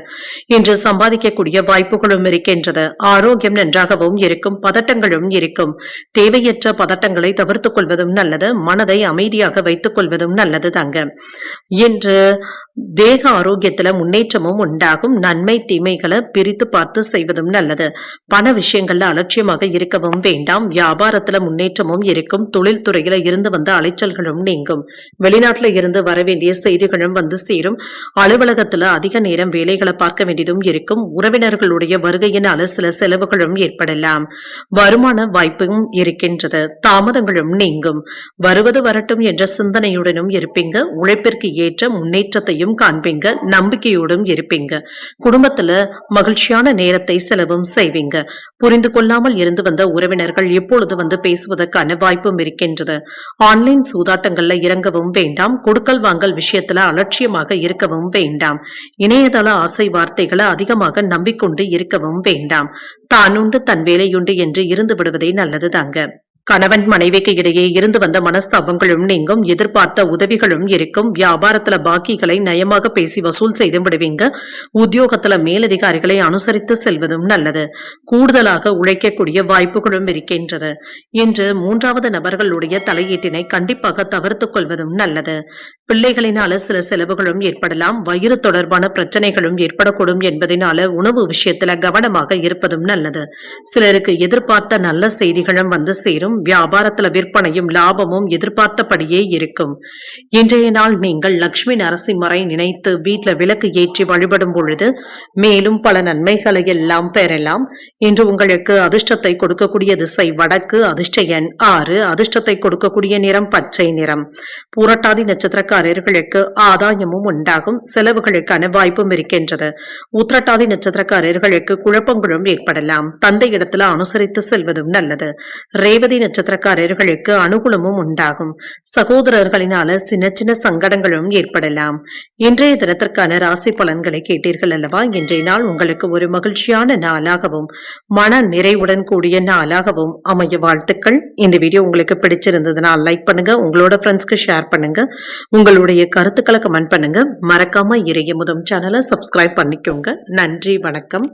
இன்று சம்பாதிக்கக்கூடிய வாய்ப்புகளும் இருக்கின்றது. ஆரோக்கியம் நன்றாகவும் இருக்கும். பதட்டங்களும் இருக்கும். தேவையற்ற பதட்டங்களை தவிர்த்துக் கொள்வதும் நல்லது. மனதை அமைதியாக வைத்துக் கொள்வதும் நல்லது தாங்க. இன்று தேக ஆரோக்கியத்துல முன்னேற்றமும் உண்டாகும். நன்மை தீமைகளை பிரித்து பார்த்து செய்வதும் நல்லது. பண விஷயங்கள்ல அலட்சியமாக இருக்கவும் வேண்டாம். வியாபாரத்துல முன்னேற்றமும் இருக்கும். தொழில் துறையில இருந்து வந்த அலைச்சல்களும் நீங்கும். வெளிநாட்டுல இருந்து வர வேண்டிய செய்திகளும் வந்து சேரும். அலுவலகத்துல அதிக நேரம் வேலைகளை பார்க்க வேண்டியதும் இருக்கும். உறவினர்களுடைய வருகையினால சில செலவுகளும் ஏற்படலாம். வருமான வாய்ப்பும் இருக்கின்றது. தாமதங்களும் நீங்கும். வருவது வரட்டும் என்ற சிந்தனையுடனும் இருப்பீங்க. உழைப்பிற்கு ஏற்ற முன்னேற்றத்தையும் காண்பீங்க. நம்பிக்கையோடும் இருப்பீங்க. குடும்பத்துல மகிழ்ச்சியான நேரத்தை செலவும் செய்வீங்க. புரிந்து கொள்ளாமல் இருந்து வந்த உறவினர்கள் இப்பொழுது வந்து பேசுவதற்கான வாய்ப்பும் இருக்கின்றது. ஆன்லைன் சூதாட்டங்கள்ல இறங்கவும் வேண்டாம். கொடுக்கல் வாங்கல் விஷயத்துல அலட்சியமாக இருக்கவும் வேண்டாம். இணையதள ஆசை வார்த்தைகளை அதிகமாக நம்பிக்கொண்டு இருக்கவும் வேண்டாம். தானுண்டு தன் வேலையுண்டு என்று இருந்து விடுவதே நல்லது தாங்க. கணவன் மனைவிக்கு இடையே இருந்து வந்த மனஸ்தாபங்களும் நீங்கும். எதிர்பார்த்த உதவிகளும் இருக்கும். வியாபாரத்துல பாக்கிகளை நயமாக பேசி வசூல் செய்து விடுவீங்க. உத்தியோகத்துல மேலதிகாரிகளை அனுசரித்து செல்வதும் நல்லது. கூடுதலாக உழைக்கக்கூடிய வாய்ப்புகளும் இருக்கின்றது. இன்று மூன்றாவது நபர்களுடைய தலையீட்டினை கண்டிப்பாக தவிர்த்துக் கொள்வதும் நல்லது. பிள்ளைகளினால சில செலவுகளும் ஏற்படலாம். வயிறு தொடர்பான பிரச்சனைகளும் ஏற்படக்கூடும் என்பதனால உணவு விஷயத்துல கவனமாக இருப்பதும் நல்லது. சிலருக்கு எதிர்பார்த்த நல்ல செய்திகளும் வந்து சேரும். வியாபாரத்துல விற்பனையும் லாபமும் எதிர்பார்த்தபடியே இருக்கும். இன்றைய நாள் நீங்கள் லட்சுமி நரசிம்மரை நினைத்து வீட்டுல விளக்கு ஏற்றி வழிபடும் பொழுது மேலும் பல நன்மைகளை எல்லாம் பெறலாம். இன்று உங்களுக்கு அதிர்ஷ்டத்தை கொடுக்கக்கூடிய திசை வடக்கு. அதிர்ஷ்ட எண் 6. அதிர்ஷ்டத்தை கொடுக்கக்கூடிய நிறம் பச்சை நிறம். பூரட்டாதி நட்சத்திரக்காரர்களுக்கு ஆதாயமும் உண்டாகும். செலவுகளுக்கான வாய்ப்பும் இருக்கின்றது. உத்திரட்டாதி நட்சத்திரக்காரர்களுக்கு குழப்பங்களும் ஏற்படலாம். தந்தை இடத்துல அனுசரித்து செல்வதும் நல்லது. ரேவதி நட்சத்திரக்காரர்களுக்கு அனுகூலமும் உண்டாகும். சகோதரர்களினால சின்ன சின்ன சங்கடங்களும் ஏற்படலாம். இன்றைய தினத்திற்கான ராசி பலன்களை கேட்டீர்கள் அல்லவா? இன்றைய நாள் உங்களுக்கு ஒரு மகிழ்ச்சியான நாளாகவும் மன நிறைவுடன் கூடிய நாளாகவும் அமைய வாழ்த்துக்கள். இந்த வீடியோ உங்களுக்கு பிடிச்சிருந்ததுன்னா லைக் பண்ணுங்க, உங்களோட ஃப்ரெண்ட்ஸ்க்கு ஷேர் பண்ணுங்க, உங்களுடைய கருத்துக்களை கமெண்ட் பண்ணுங்க. மறக்காம இறையமுதம் சேனலை சப்ஸ்கிரைப் பண்ணிக்கோங்க. நன்றி, வணக்கம்.